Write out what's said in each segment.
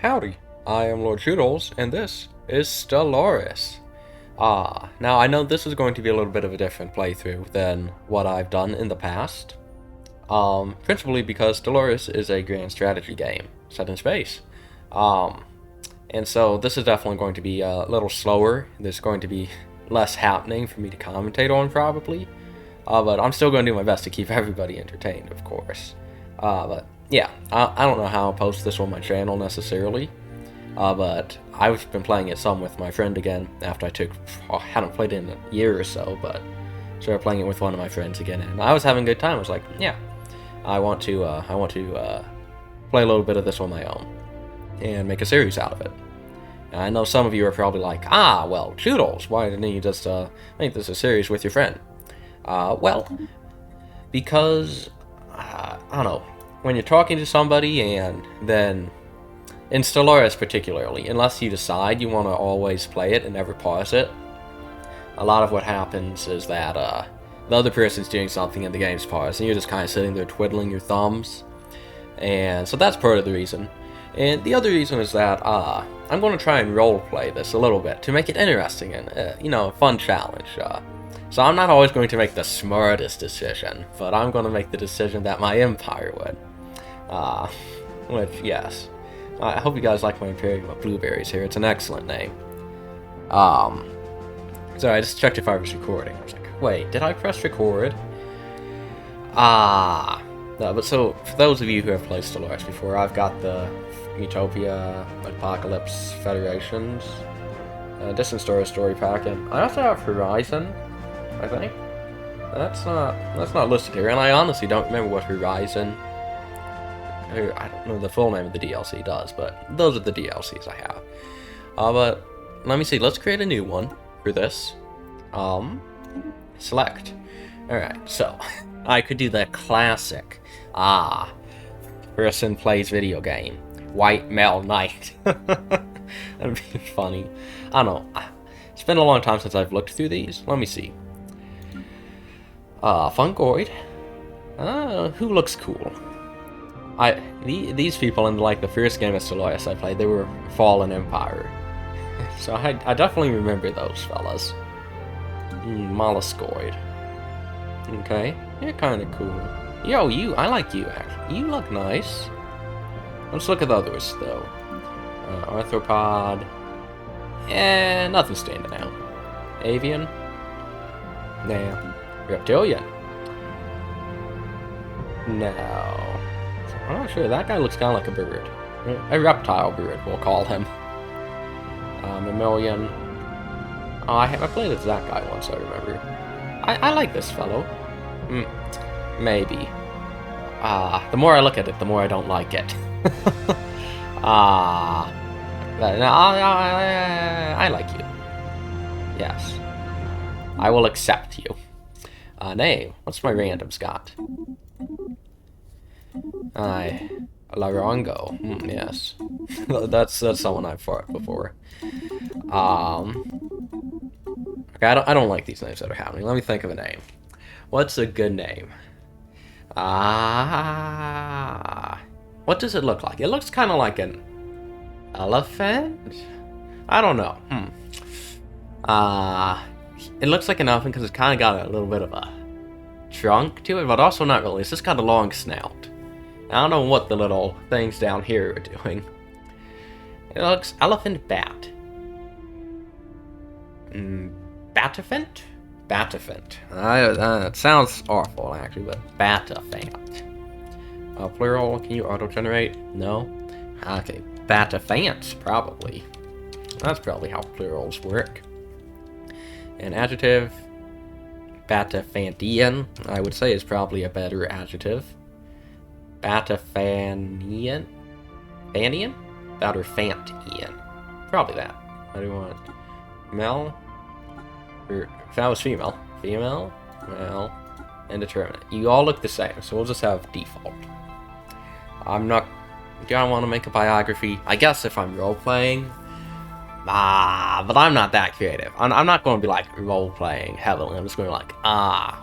Howdy, I am LordChoodles, and this is Stellaris. Now I know this is going to be a little bit of a different playthrough than what I've done in the past. Principally because Stellaris is a grand strategy game set in space. And so this is definitely going to be a little slower. There's going to be less happening for me to commentate on, probably. But I'm still going to do my best to keep everybody entertained, of course. But yeah, I don't know how I'll post this on my channel necessarily. But I've been playing it some with my friend again after I hadn't played it in a year or so, but started playing it with one of my friends again, and I was having a good time. I was like, yeah, I want to play a little bit of this on my own and make a series out of it. And I know some of you are probably like, well, Choodles, why didn't you just make this a series with your friend? Well, because I don't know, when you're talking to somebody and then in Stellaris particularly, unless you decide you want to always play it and never pause it, a lot of what happens is that the other person's doing something and the game's paused, and you're just kind of sitting there twiddling your thumbs. And so that's part of the reason. And the other reason is that I'm going to try and roleplay this a little bit to make it interesting and, a fun challenge. So I'm not always going to make the smartest decision, but I'm going to make the decision that my empire would. Which, yes. I hope you guys like my Imperial Blueberries here. It's an excellent name. So I just checked if I was recording. I was like, wait, did I press record? No, but so, for those of you who have played Stellaris before, I've got the Utopia, Apocalypse, Federations, Distant Story Pack, and I also have Horizon, I think. That's not listed here, and I honestly don't remember what Horizon, I don't know the full name of the DLC does, but those are the DLCs I have. But let me see, let's create a new one for this. Select. Alright, so I could do the classic person plays video game, white male knight. That'd be funny. I don't know, it's been a long time since I've looked through these. Let me see. Funkoid. Who looks cool? These people in like the first game of Stellaris I played, they were Fallen Empire. So I definitely remember those fellas. Molluscoid. Okay, you're kind of cool. Yo, I like you actually. You look nice. Let's look at the others though. Arthropod. Nothing standing out. Avian. Nah. Reptilian. No. I'm not sure. That guy looks kind of like a bird. A reptile bird, we'll call him. Mammalian. Oh, I played as that guy once, I remember. I like this fellow. Maybe. The more I look at it, the more I don't like it. I like you. Yes. I will accept you. Name. What's my randoms got? Larongo. Yes. that's someone I've fought before. Okay, I don't like these names that are happening. Let me think of a name. What's a good name? What does it look like? It looks kind of like an elephant? I don't know. It looks like an elephant because it's kind of got a little bit of a trunk to it, but also not really. It's just got a long snout. I don't know what the little things down here are doing. It looks elephant bat. Batafant? Batafant. It sounds awful actually, but Batafant. Plural, can you auto-generate? No? Okay, Batafant, probably. That's probably how plurals work. An adjective, Batafantian, I would say is probably a better adjective. Batafanian? Fanian? That or Fantian. Probably that. What do you want? Male? Or if that was female. Female, male, indeterminate. You all look the same, so we'll just have default. Do I want to make a biography? I guess if I'm role-playing. But I'm not that creative. I'm not going to be like role-playing heavily. I'm just going to be like,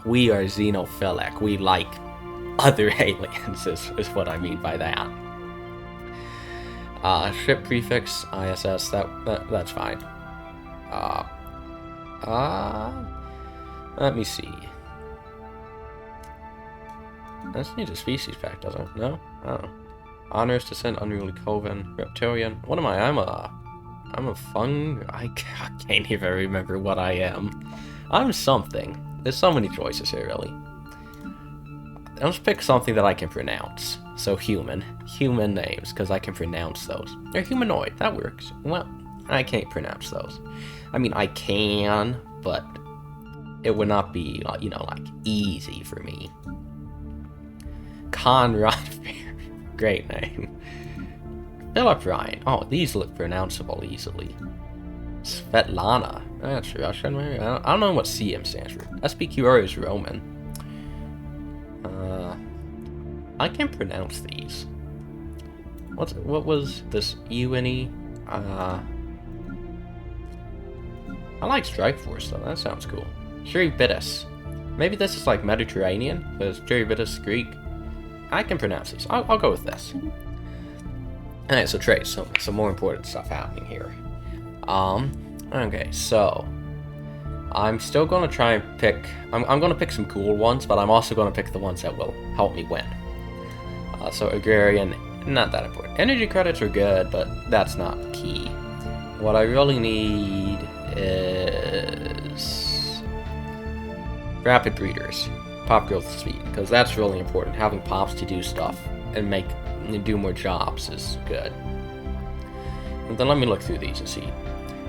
we are xenophilic. We like other aliens is what I mean by that. Ship prefix, ISS, that's fine. Let me see. This needs a species pack, doesn't it? No? Oh. Honors, Descent, Unruly Coven, Reptilian. What am I? I'm a fung... I can't even remember what I am. I'm something. There's so many choices here, really. Let's pick something that I can pronounce. So human. Human names, because I can pronounce those. They're humanoid. That works. Well, I can't pronounce those. I mean, I can, but it would not be, you know, like, easy for me. Conrad. Great name. Philip Ryan. Oh, these look pronounceable easily. Svetlana. That's Russian, maybe? I don't know what CM stands for. SPQR is Roman. I can pronounce these. What was this UNE? I like Strike Force though, that sounds cool. Charybdis. Maybe this is like Mediterranean, because Charybdis Greek. I can pronounce these. I'll go with this. Alright, so traits, some more important stuff happening here. Okay, so I'm still gonna try and pick I'm gonna pick some cool ones, but I'm also gonna pick the ones that will help me win. So agrarian, not that important. Energy credits are good, but that's not key. What I really need is rapid breeders, pop growth speed, because that's really important. Having pops to do stuff and do more jobs is good. And then let me look through these and see.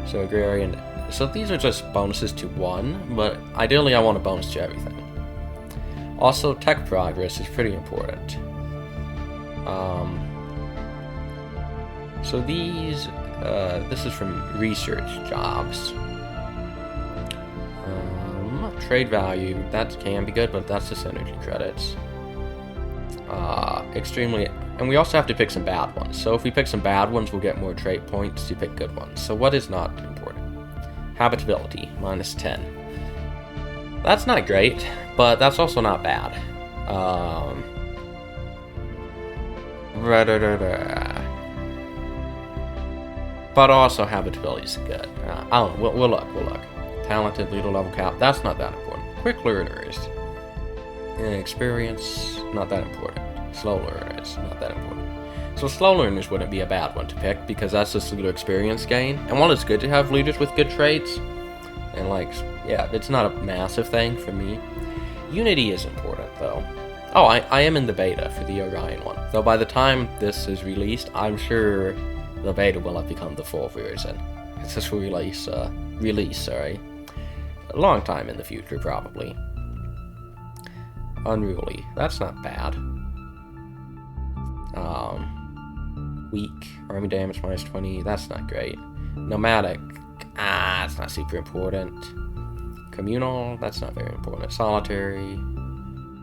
So agrarian, so these are just bonuses to one, but ideally I want a bonus to everything. Also, tech progress is pretty important. So these, this is from research jobs. Trade value, that can be good, but that's just energy credits. Extremely, and we also have to pick some bad ones. So if we pick some bad ones, we'll get more trait points to pick good ones. So what is not important? Habitability, -10. That's not great, but that's also not bad. But also habitability is good. I don't know, we'll look. Talented, leader level cap, that's not that important. Quick learners. Experience, not that important. Slow learners, not that important. So slow learners wouldn't be a bad one to pick, because that's just leader experience gain. And while it's good to have leaders with good traits, and like, yeah, it's not a massive thing for me. Unity is important, though. Oh, I am in the beta for the Orion one. Though by the time this is released, I'm sure the beta will have become the full version. It's just release, sorry. A long time in the future, probably. Unruly, that's not bad. Weak, army damage -20, that's not great. Nomadic, it's not super important. Communal, that's not very important. Solitary,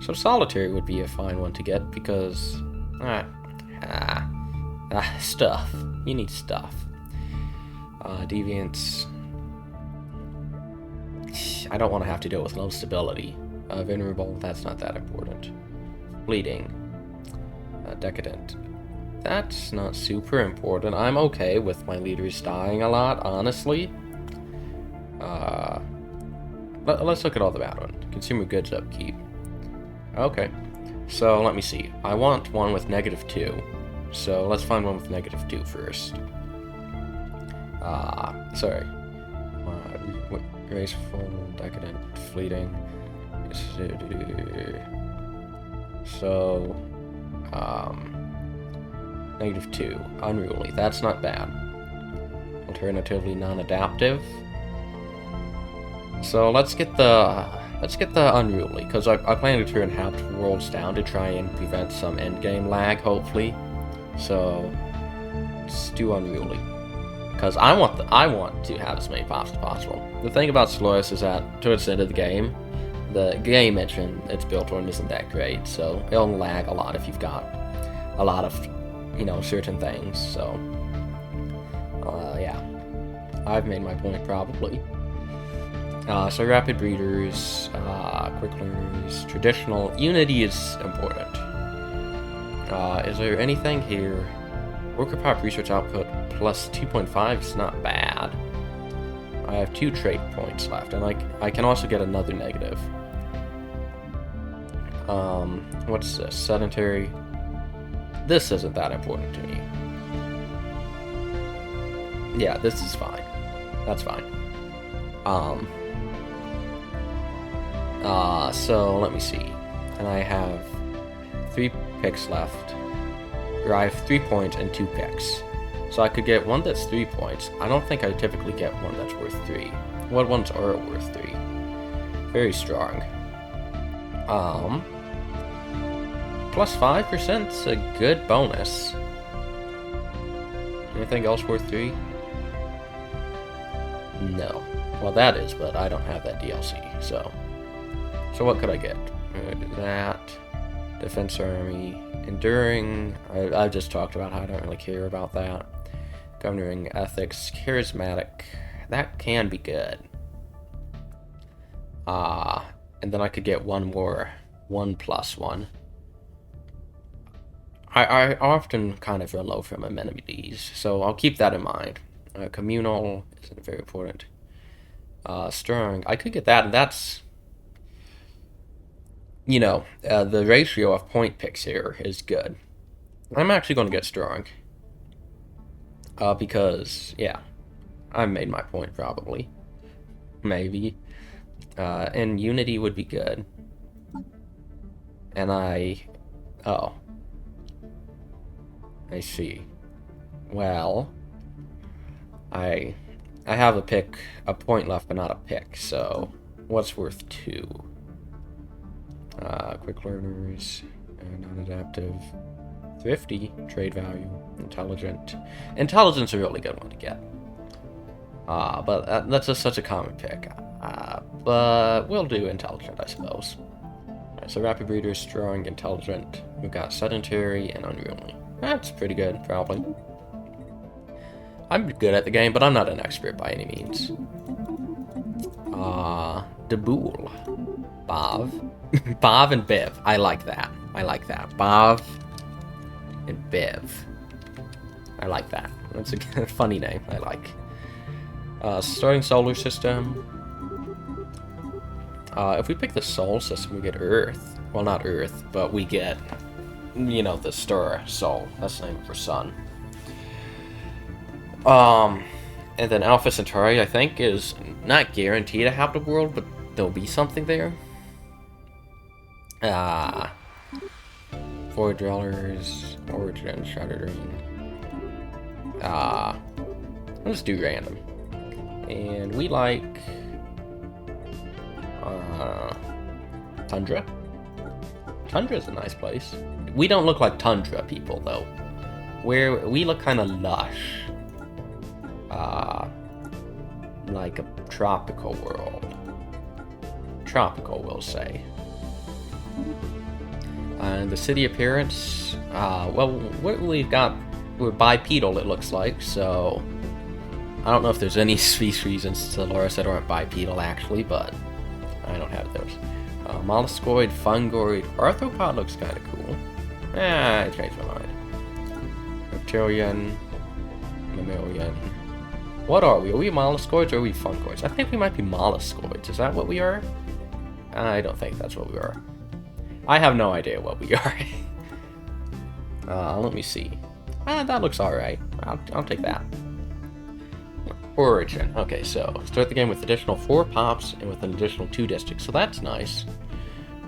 so solitary would be a fine one to get, because stuff, you need stuff. Deviants, I don't want to have to deal with low stability. Venerable, that's not that important. Bleeding. Decadent. That's not super important. I'm okay with my leaders dying a lot, honestly. Let's look at all the bad ones. Consumer goods upkeep. Okay. So, let me see. I want one with -2. So, let's find one with -2 first. Sorry. Graceful, decadent, fleeting. So, -2. Unruly. That's not bad. Alternatively, non-adaptive. So let's get the unruly, because I plan to turn half worlds down to try and prevent some endgame lag, hopefully. So let's do unruly, because I want to have as many pops as possible. The thing about Stellaris is that towards the end of the game engine it's built on isn't that great, so it'll lag a lot if you've got a lot of, you know, certain things. So yeah, I've made my point probably. So rapid breeders, quick learners, traditional. Unity is important. Is there anything here Worker pop research output plus 2.5 is not bad. I have 2 trait points left, and I can also get another negative. What's this? Sedentary. This isn't that important to me. Yeah, this is fine. That's fine. So let me see. And I have 3 picks left. Or I have 3 points and 2 picks. So I could get one that's 3 points. I don't think I typically get one that's worth 3. What ones are worth 3? Very strong. Plus 5%'s a good bonus. Anything else worth 3? No. Well, that is, but I don't have that DLC, so... So what could I get? That... Defense Army... Enduring... I just talked about how I don't really care about that. Governing Ethics... Charismatic... That can be good. And then I could get one more... 1+1. I often kind of run low from amenities, so I'll keep that in mind. Communal isn't very important. Stirring, I could get that, and that's... You know, the ratio of point picks here is good. I'm actually going to get Stirring. Because, yeah, I made my point, probably. Maybe. And Unity would be good. And oh. I see. Well, I have a point left, but not a pick, so what's worth 2? Quick learners, non-adaptive, thrifty, trade value, intelligent. Intelligence is a really good one to get. But that's just such a common pick. But we'll do intelligent, I suppose. Right, so rapid breeder, strong, intelligent. We've got sedentary and unruly. That's pretty good, probably. I'm good at the game, but I'm not an expert by any means. Dabool. Bav. Bav and Biv. I like that. Bav and Biv. I like that. That's a funny name. I like. Starting solar system. If we pick the solar system, we get Earth. Well, not Earth, but we get... You know, the star Sol. That's the name for sun. And then Alpha Centauri, I think, is not guaranteed to have the world, but there'll be something there. Void Dwellers, Origin, Shattered Ring. Let's do random. And we like... Tundra? Tundra's a nice place. We don't look like Tundra people, though. We look kind of lush. Like a tropical world. Tropical, we'll say. And the city appearance, well, what we've got, we're bipedal, it looks like, so... I don't know if there's any species in Stellaris that aren't bipedal, actually, but I don't have those. Molluscoid, fungoid, arthropod looks kind of cool. I changed my mind. Reptilian, mammalian. What are we? Are we molluscoids or are we fungoids? I think we might be molluscoids. Is that what we are? I don't think that's what we are. I have no idea what we are. Let me see. That looks alright. I'll take that. Origin. Okay, so start the game with additional 4 pops and with an additional 2 districts. So that's nice.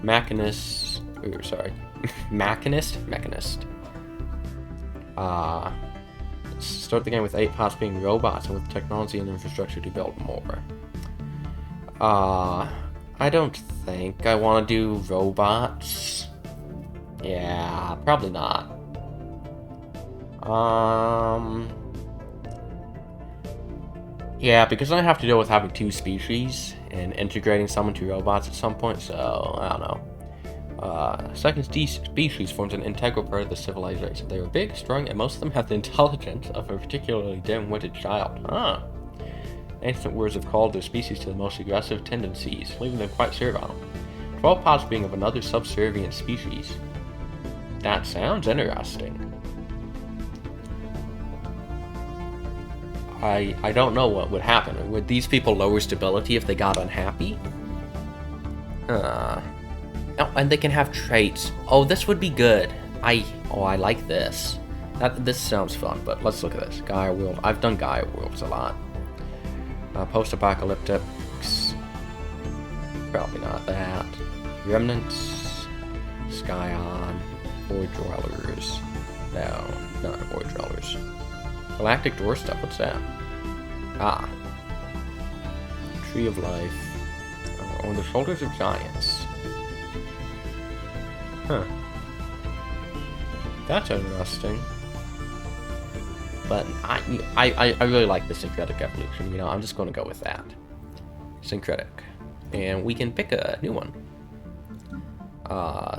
Machinist. Ooh, sorry. Machinist? Start the game with 8 pops being robots and with technology and infrastructure to build more. I don't think I want to do robots. Yeah, probably not. Yeah, because I have to deal with having 2 species and integrating someone to robots at some point, so I don't know. Second species forms an integral part of the civilization. They are big, strong, and most of them have the intelligence of a particularly dim-witted child. Ancient words have called their species to the most aggressive tendencies, leaving them quite servile. 12 pops being of another subservient species. That sounds interesting. I don't know what would happen. Would these people lower stability if they got unhappy? Oh, and they can have traits. Oh, this would be good. I like this. This sounds fun, but let's look at this. Gaia world. I've done Gaia worlds a lot. Post-apocalyptics. Probably not that. Remnants. Skyon. Void Dwellers. No, not Void Dwellers. Galactic Doorstep, what's that? Ah. Tree of Life. On the Shoulders of Giants. Huh. That's interesting. But I really like the syncretic evolution, you know, I'm just going to go with that. Syncretic. And we can pick a new one.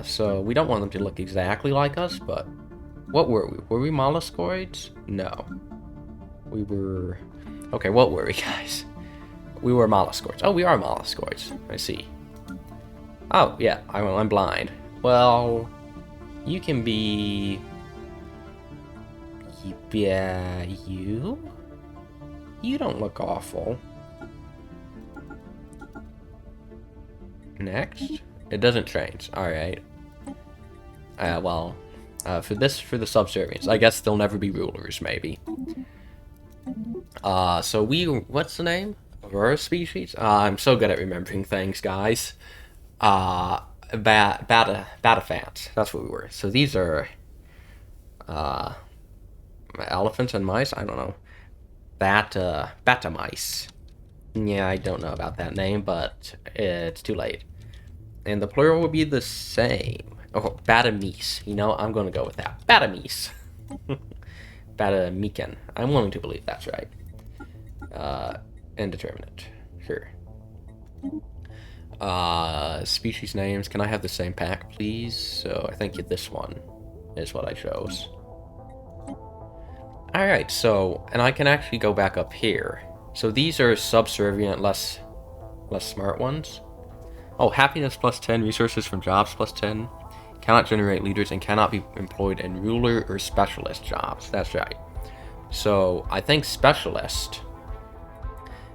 So we don't want them to look exactly like us, but what were we? Were we molluscoids? No. We were... Okay, what were we, guys? We were molluscoids. Oh, we are molluscoids. I see. Oh, yeah, I'm blind. Well, you can be... Yeah, you? You don't look awful. Next? It doesn't change. Alright. For the subservience, I guess they'll never be rulers, maybe. So what's the name of our species? I'm so good at remembering things, guys. Batafants. That's what we were. So these are, elephants and mice? I don't know. Batamice. Yeah, I don't know about that name, but it's too late. And the plural would be the same. Oh, Batamice. You know, I'm going to go with that. Batamice. Batamican. I'm willing to believe that's right. Indeterminate. Sure. Species names. Can I have the same pack, please? So I think this one is what I chose. Alright, so, and I can actually go back up here. So these are subservient, less smart ones. Oh, happiness plus 10, resources from jobs plus 10. Cannot generate leaders and cannot be employed in ruler or specialist jobs. That's right. So I think specialist,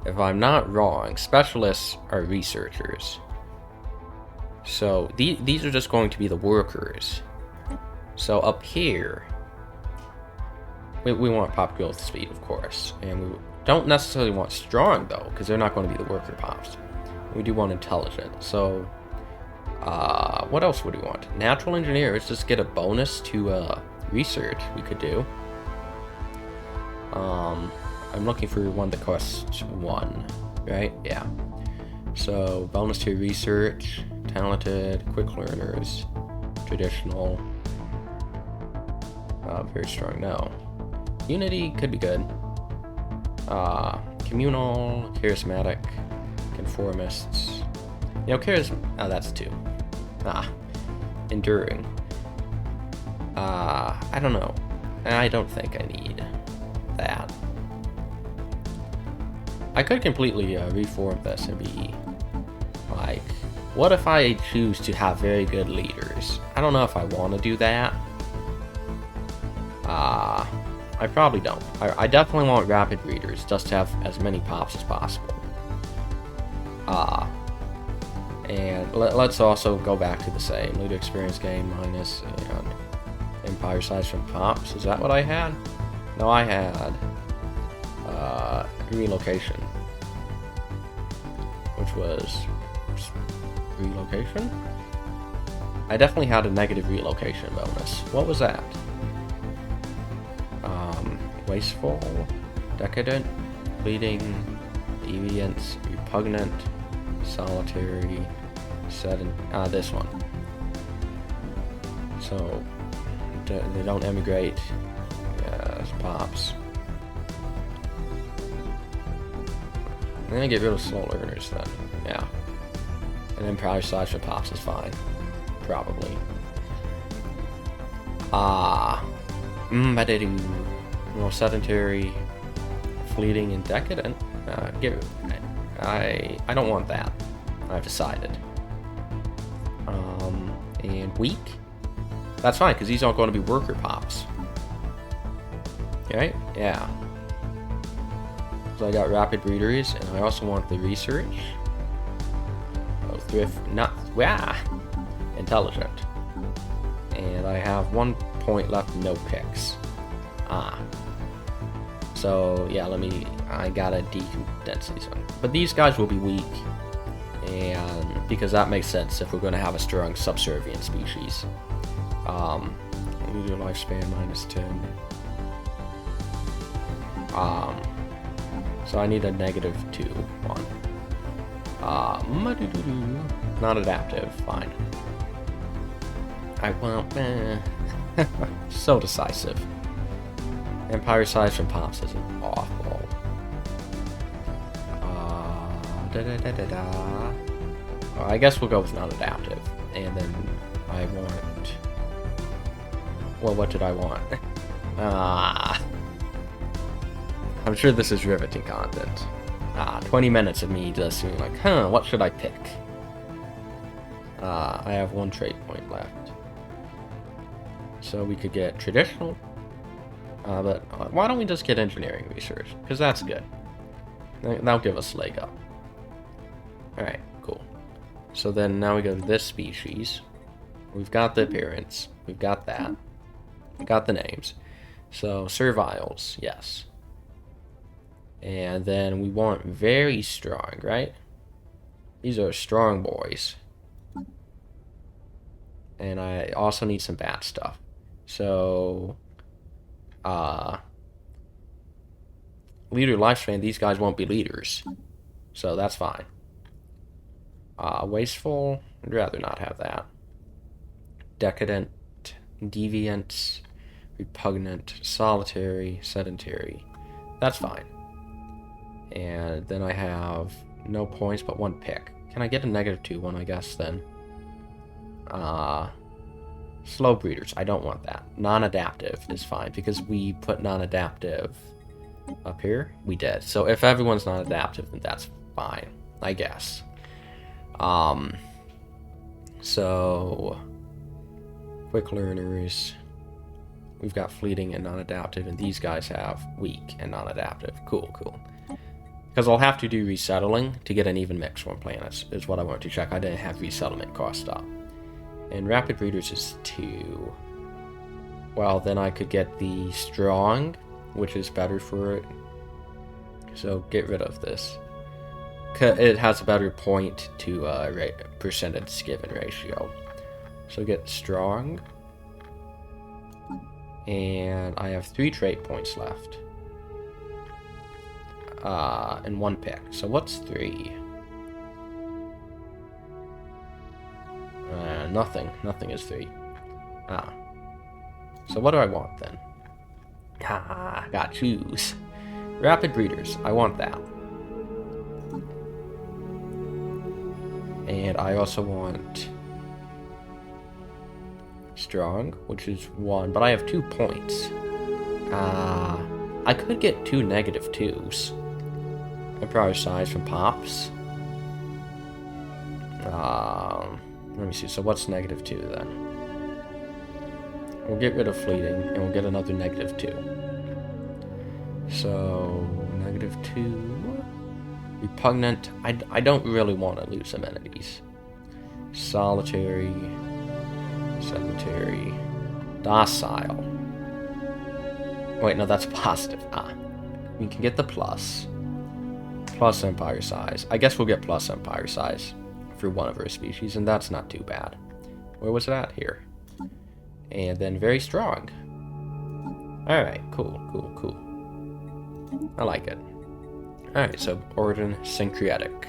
if I'm not wrong, specialists are researchers. So these are just going to be the workers. So up here, we want pop growth speed, of course. And we don't necessarily want strong, though, because they're not going to be the worker pops. We do want intelligent. So, what else would we want? Natural engineer. Let's just get a bonus to research we could do. I'm looking for one that costs 1, right? Yeah. So, bonus to research, talented, quick learners, traditional, very strong, no. Unity could be good. Communal, charismatic, conformists. You know, oh, that's 2. Enduring. I don't know. I don't think I need that. I could completely reform this and be like, what if I choose to have very good leaders? I don't know if I want to do that. I probably don't. I definitely want rapid readers, just to have as many pops as possible. And let's also go back to the same. Leader experience gain minus and empire size from pops. Is that what I had? No, I had relocation. Which was relocation? I definitely had a negative relocation bonus. What was that? Wasteful, decadent, bleeding, deviance, repugnant, solitary, this one. So they don't emigrate. Yes, pops. I'm gonna get rid of slow learners then. Yeah. And then probably size for pops is fine. Probably. But they do more sedentary, fleeting, and decadent. I don't want that. I've decided. And weak? That's fine, because these aren't going to be worker pops. Right? Yeah. So I got rapid breeders, and I also want the research. Oh, thrift, not, intelligent. And I have 1 point left, no picks. So yeah, I gotta decondense these ones. But these guys will be weak, and because that makes sense if we're gonna have a strong subservient species. Leader lifespan -10. So I need a -2 one. Not adaptive, fine. I want so decisive. Empire size from Pops is awful. Well, I guess we'll go with non-adaptive. And then I want... Well, what did I want? I'm sure this is riveting content. 20 minutes of me just being like, what should I pick? I have 1 trait point left. So we could get traditional. But why don't we just get engineering research? Because that's good. That'll give us a leg up. Alright, cool. So then now we go to this species. We've got the appearance. We've got that. We got the names. So, serviles, yes. And then we want very strong, right? These are strong boys. And I also need some bad stuff. So... leader lifespan, these guys won't be leaders. So that's fine. Wasteful, I'd rather not have that. Decadent, deviant, repugnant, solitary, sedentary. That's fine. And then I have no points but 1 pick. Can I get a -2 one, I guess, then? Slow breeders, I don't want that. Non-adaptive is fine, because we put non-adaptive up here. We did. So if everyone's non-adaptive, then that's fine, I guess. So... Quick learners. We've got fleeting and non-adaptive, and these guys have weak and non-adaptive. Cool, cool. Because I'll have to do resettling to get an even mix from planets, is what I want to check. I didn't have resettlement cost up. And rapid breeders is 2. Well, then I could get the strong, which is better for it. So get rid of this. It has a better point to percentage given ratio. So get strong. And I have 3 trait points left. And 1 pick. So what's 3? Nothing. Nothing is 3. So what do I want then? Gotta choose. Rapid breeders. I want that. And I also want strong, which is 1, but I have 2 points. I could get 2 -2s. Empire size from Pops. Let me see. So what's -2 then? We'll get rid of fleeting, and we'll get another -2. So -2. Repugnant. I don't really want to lose amenities. Solitary. Sedentary. Docile. Wait, no, that's positive. We can get the plus. Plus empire size. I guess we'll get plus empire size for one of our species, and that's not too bad. Where was it at? Here. And then very strong. Alright, cool. I like it. Alright, so origin syncretic.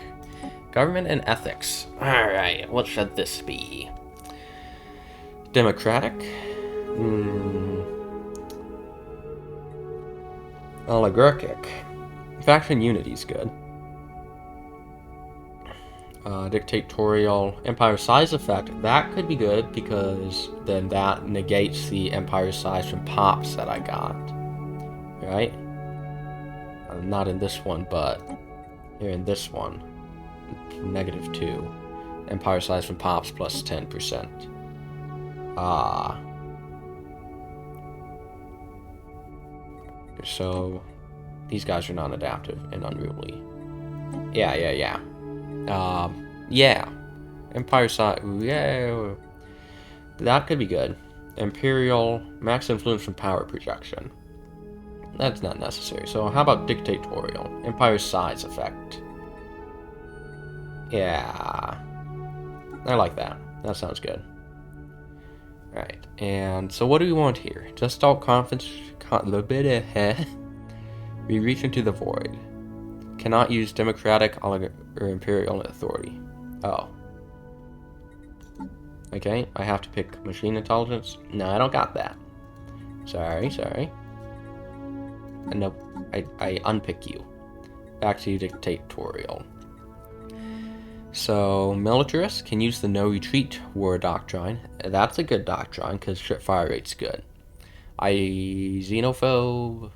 Government and ethics. Alright, what should this be? Democratic? Oligarchic. Faction unity's good. Dictatorial. Empire size effect. That could be good because then that negates the empire size from Pops that I got. Right? Not in this one, but here in this one. -2. Empire size from Pops plus 10%. So These guys are non-adaptive and unruly. Yeah. Yeah. Empire side. Yeah. That could be good. Imperial, max influence from power projection. That's not necessary. So how about dictatorial? Empire size effect. Yeah. I like that. That sounds good. Right. And so what do we want here? Just all confidence. We reach into the void. Cannot use democratic or imperial authority. Oh. Okay, I have to pick machine intelligence. No, I don't got that. Sorry. Nope, I unpick you. Back to dictatorial. So, militarists can use the no retreat war doctrine. That's a good doctrine because ship fire rate's good. Xenophobe.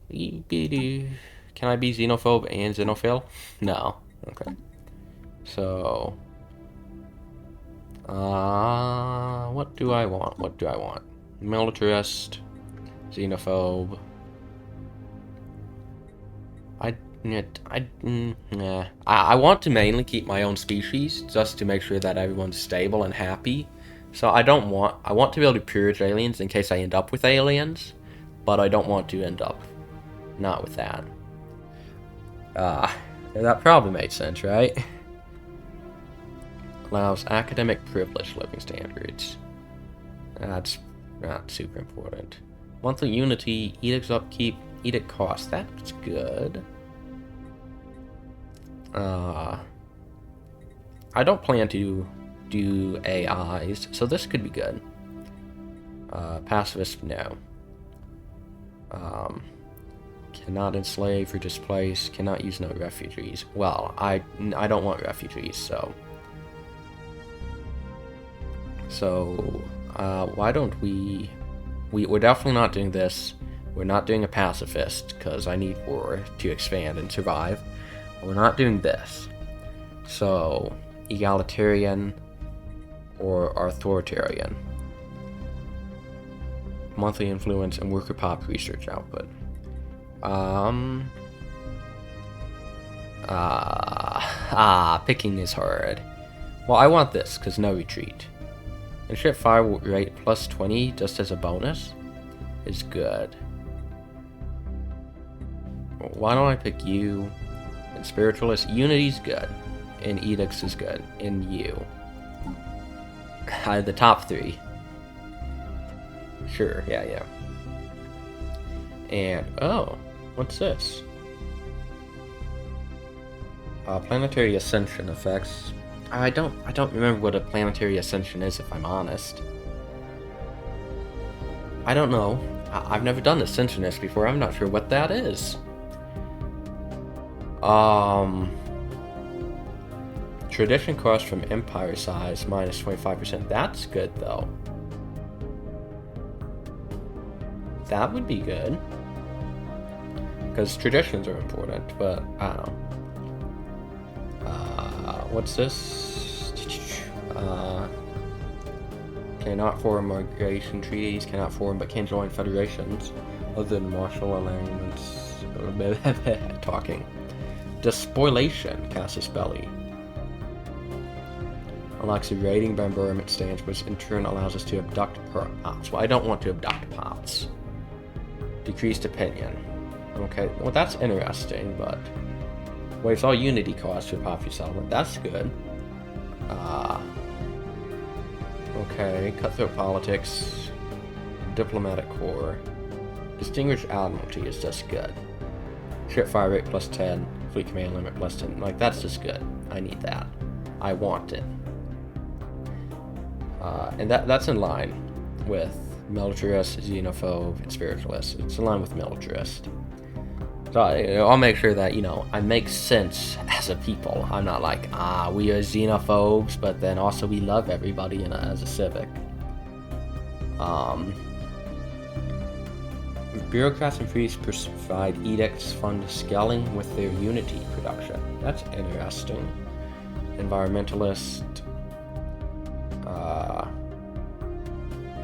Can I be xenophobe and xenophile? No. Okay. So, what do I want? Militarist, xenophobe. I want to mainly keep my own species just to make sure that everyone's stable and happy. So I want to be able to purge aliens in case I end up with aliens, but I don't want to end up not with that. That probably made sense, right? Allows academic privilege living standards. That's not super important. Monthly unity, edicts upkeep, edict cost. That's good. I don't plan to do AIs, so this could be good. Pacifist, no. Cannot enslave or displace. Cannot use no refugees. Well, I don't want refugees, so. Why don't we're definitely not doing this. We're not doing a pacifist, because I need war to expand and survive. We're not doing this. So, egalitarian or authoritarian. Monthly influence and worker pop research output. Picking is hard. Well, I want this, because no retreat. And ship fire rate plus 20 just as a bonus is good. Why don't I pick you? And spiritualist, unity's good. And edicts is good. And you. The top three. Sure, yeah. And, oh, what's this? Planetary ascension effects. I don't remember what a planetary ascension is, if I'm honest. I don't know. I've never done Ascensionist before. I'm not sure what that is. Tradition cost from empire size minus 25%. That's good, though. That would be good. Because traditions are important, but I don't know. What's this? Cannot form migration treaties, cannot form but can join federations other than martial alignments. Talking. Despoilation, Casus Belli. Unlocks a rating by environment stands, which in turn allows us to abduct pops. Well, I don't want to abduct pops. Decreased opinion. Okay, well that's interesting, but waives all unity costs for popular settlement. That's good. Okay, cutthroat politics, diplomatic corps, distinguished admiralty is just good. Ship fire rate plus 10, fleet command limit plus 10. Like that's just good. I need that. I want it. And that's in line with militarist, xenophobe, and spiritualist. It's in line with militarist. So I'll make sure that, I make sense as a people. I'm not like, we are xenophobes, but then also we love everybody as a civic. Bureaucrats and priests provide edicts fund scaling with their unity production. That's interesting. Environmentalist.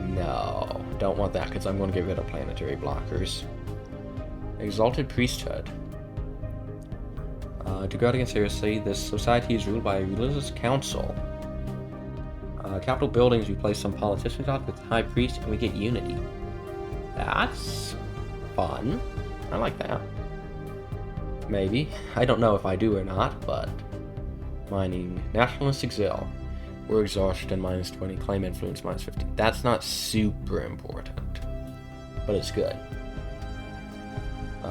No, don't want that because I'm going to get rid of planetary blockers. Exalted Priesthood. To guard against heresy, this society is ruled by a religious council. Capital buildings, we place some politicians out with the high priest, and we get unity. That's fun. I like that. Maybe. I don't know if I do or not, but... Mining. Nationalistic zeal. We're exhaustion, -20. Claim influence, -50. That's not super important. But it's good.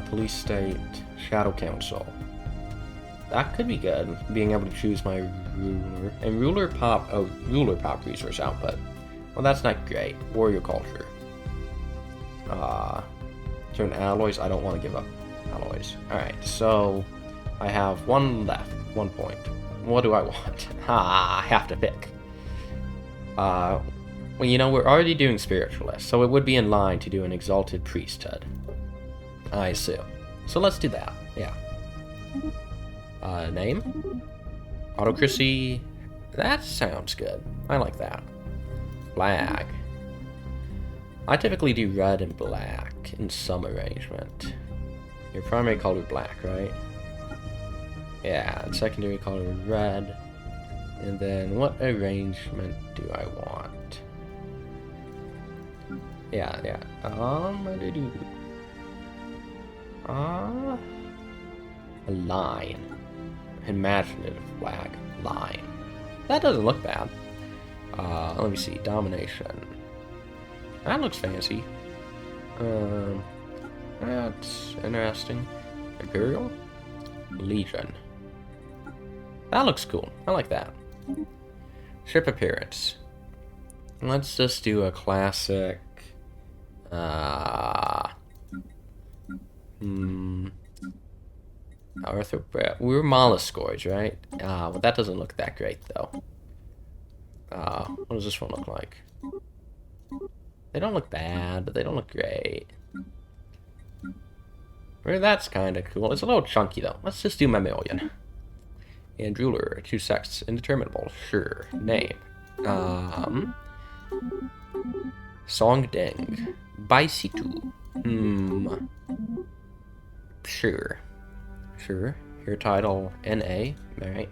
Police state. Shadow council. That could be good. Being able to choose my ruler. And ruler pop resource output. Well, that's not great. Warrior culture. Turn alloys. I don't want to give up alloys. Alright, so I have one left. 1 point. What do I want? I have to pick. Well, you know, we're already doing spiritualist, so it would be in line to do an exalted priesthood. I assume. So let's do that. Yeah. Name? Autocracy. That sounds good. I like that. Flag. I typically do red and black in some arrangement. Your primary color black, right? Yeah, and secondary color red. And then what arrangement do I want? Yeah. A line. Imaginative flag. Line. That doesn't look bad. Let me see. Domination. That looks fancy. That's interesting. Imperial? Legion. That looks cool. I like that. Ship appearance. Let's just do a classic... We're molluscoids, right? Well, that doesn't look that great, though. What does this one look like? They don't look bad, but they don't look great. Well, that's kind of cool. It's a little chunky, though. Let's just do mammalian. And ruler, 2 sex, indeterminable. Sure. Name. Song Ding. Baisitu. Sure. Your title, NA. Alright.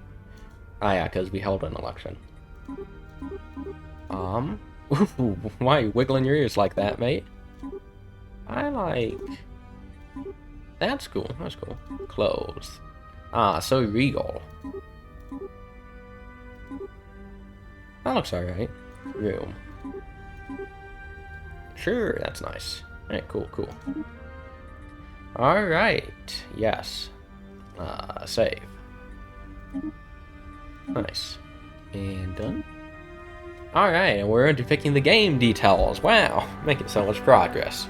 Yeah, because we held an election. Why are you wiggling your ears like that, mate? I like... That's cool. Clothes. So regal. That looks alright. Room. Sure, that's nice. Alright, cool. Alright, yes. Save. Nice. And done. Alright, and we're into picking the game details. Wow, making so much progress.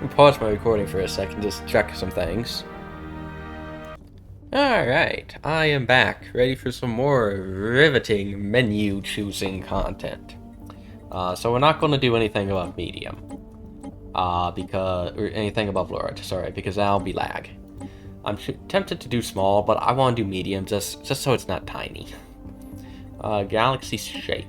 I'll pause my recording for a second, just check some things. Alright, I am back, ready for some more riveting menu choosing content. So we're not going to do anything above medium. Or anything above large, sorry, because that'll be lag. I'm tempted to do small, but I want to do medium just so it's not tiny. Galaxy shape.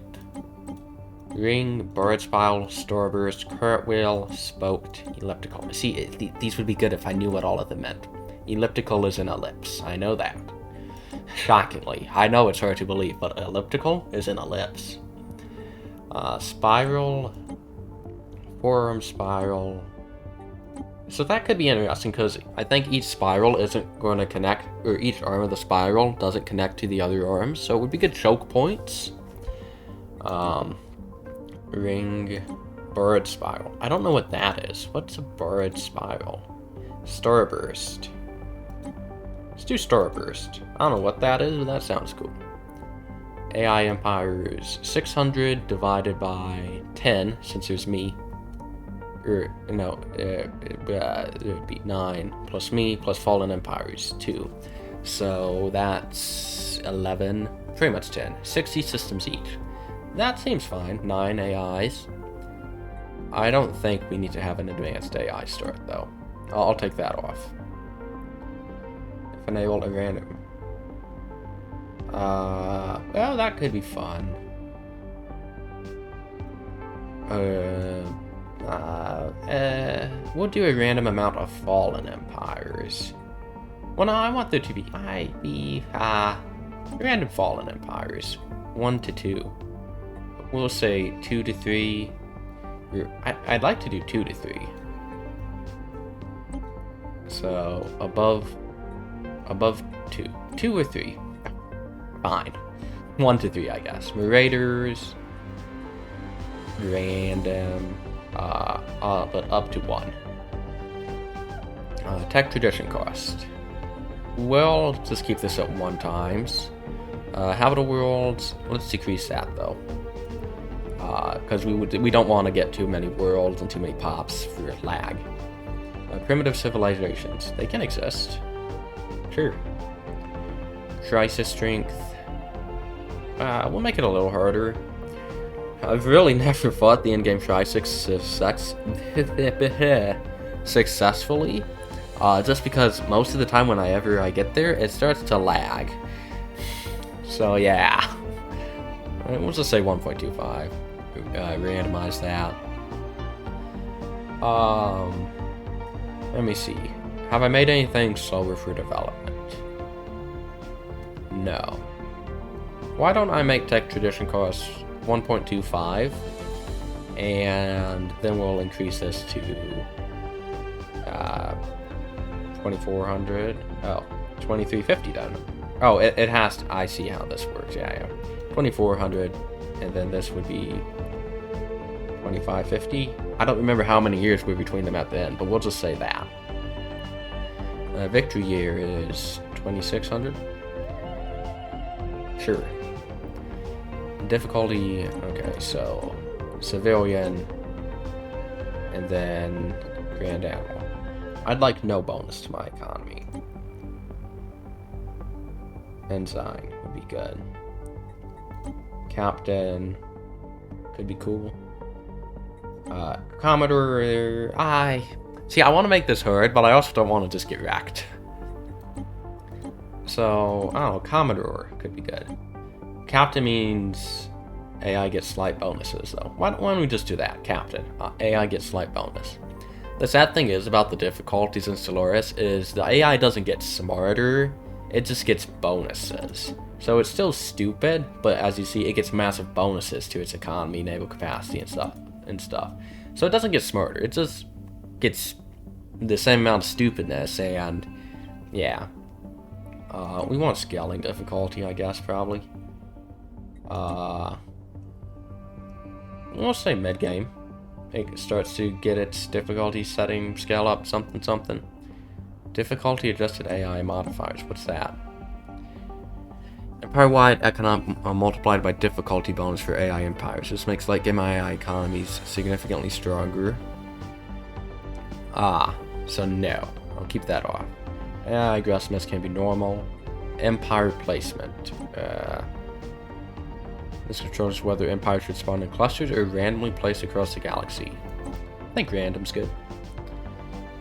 Ring, bird spiral, starburst, cartwheel, spoked, elliptical. See, these would be good if I knew what all of them meant. Elliptical is an ellipse, I know that. Shockingly, I know it's hard to believe, but elliptical is an ellipse. Spiral, forearm spiral. So that could be interesting, because I think each spiral isn't going to connect, or each arm of the spiral doesn't connect to the other arms, so it would be good choke points. Ring, bird spiral. I don't know what that is. What's a bird spiral? Starburst. Let's do starburst. I don't know what that is, but that sounds cool. AI empires. 600 divided by 10, since there's me. It would be 9 plus me plus fallen empires 2. So that's 11, pretty much 10. 60 systems each. That seems fine. 9 AIs. I don't think we need to have an advanced AI start, though. I'll take that off. If enable a random. Well, that could be fun. We'll do a random amount of fallen empires. Well, no, I want there to be random fallen empires. 1 to 2. We'll say 2 to 3. I'd like to do 2 to 3. So above 2. 2 or 3. Fine. 1 to 3, I guess. Raiders. Random. But up to 1. Tech tradition cost. Well, let's just keep this at 1 times. Habitable worlds. Let's decrease that though. Because we don't want to get too many worlds and too many pops for lag. Primitive civilizations. They can exist. Sure. Crisis strength. We'll make it a little harder. I've really never fought the in-game crisis successfully. Just because most of the time whenever I get there, it starts to lag. So yeah. We'll just say 1.25. Randomize that. Let me see. Have I made anything slower for development? No. Why don't I make tech tradition costs 1.25, and then we'll increase this to 2400. Oh, 2350 then. Oh, it has to. I see how this works. Yeah. 2400, and then this would be 2550. I don't remember how many years were between them at the end, but we'll just say that. Victory year is 2600. Sure. Difficulty, okay, so civilian, and then Grand Admiral. I'd like no bonus to my economy. Ensign would be good. Captain could be cool. Commodore, I want to make this hard, but I also don't want to just get wrecked. So, I don't know, Commodore could be good. Captain means AI gets slight bonuses, though. Why don't we just do that? Captain. AI gets slight bonus. The sad thing is about the difficulties in Stellaris is the AI doesn't get smarter, it just gets bonuses. So it's still stupid, but as you see, it gets massive bonuses to its economy, naval capacity, and stuff. So it doesn't get smarter, it just gets the same amount of stupidness, and yeah. We want scaling difficulty, I guess, probably. We'll say mid-game. It starts to get its difficulty setting, scale up, something. Difficulty adjusted AI modifiers, what's that? Empire-wide economic multiplied by difficulty bonus for AI empires. This makes late game AI economies significantly stronger. So no. I'll keep that off. AI aggressiveness can be normal. Empire placement. This controls whether empires should spawn in clusters or randomly placed across the galaxy. I think random's good.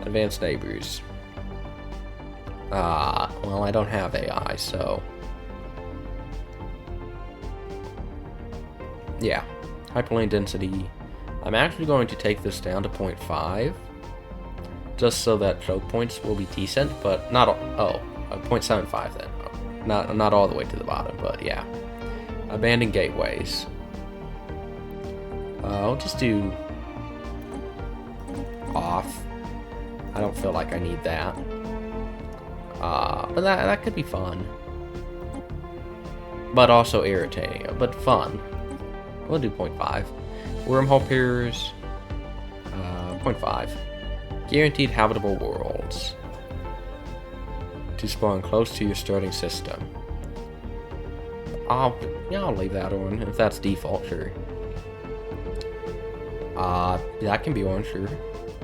Advanced neighbors. Well, I don't have AI, so... yeah. Hyperlane density. I'm actually going to take this down to 0.5. Just so that choke points will be decent, but not all... oh, 0.75 then. Not all the way to the bottom, but yeah. Abandoned gateways. I'll just do off. I don't feel like I need that. But that could be fun. But also irritating, but fun. We'll do 0.5. Wormhole pairs. 0.5. Guaranteed habitable worlds. To spawn close to your starting system. I'll leave that on if that's default, sure. That can be on, sure.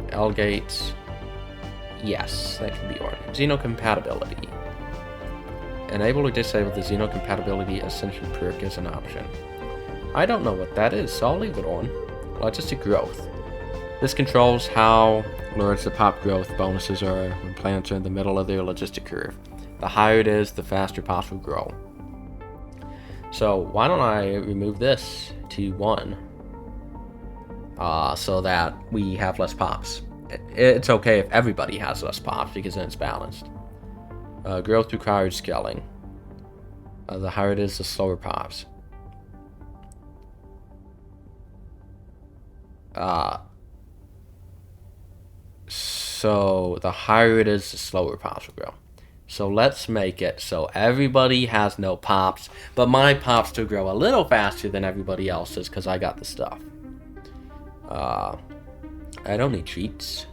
L gates. Yes, that can be on. Xenocompatibility. Enable or disable the Xenocompatibility Ascension perk as an option. I don't know what that is, so I'll leave it on. Logistic growth. This controls how large the pop growth bonuses are when planets are in the middle of their logistic curve. The higher it is, the faster pops will grow. So why don't I remove this to 1? so that we have less pops. It's okay if everybody has less pops because then it's balanced. Growth requires scaling. The higher it is, the slower pops. So the higher it is, the slower pops will grow. So let's make it so everybody has no pops, but my pops still grow a little faster than everybody else's because I got the stuff. I don't need cheats.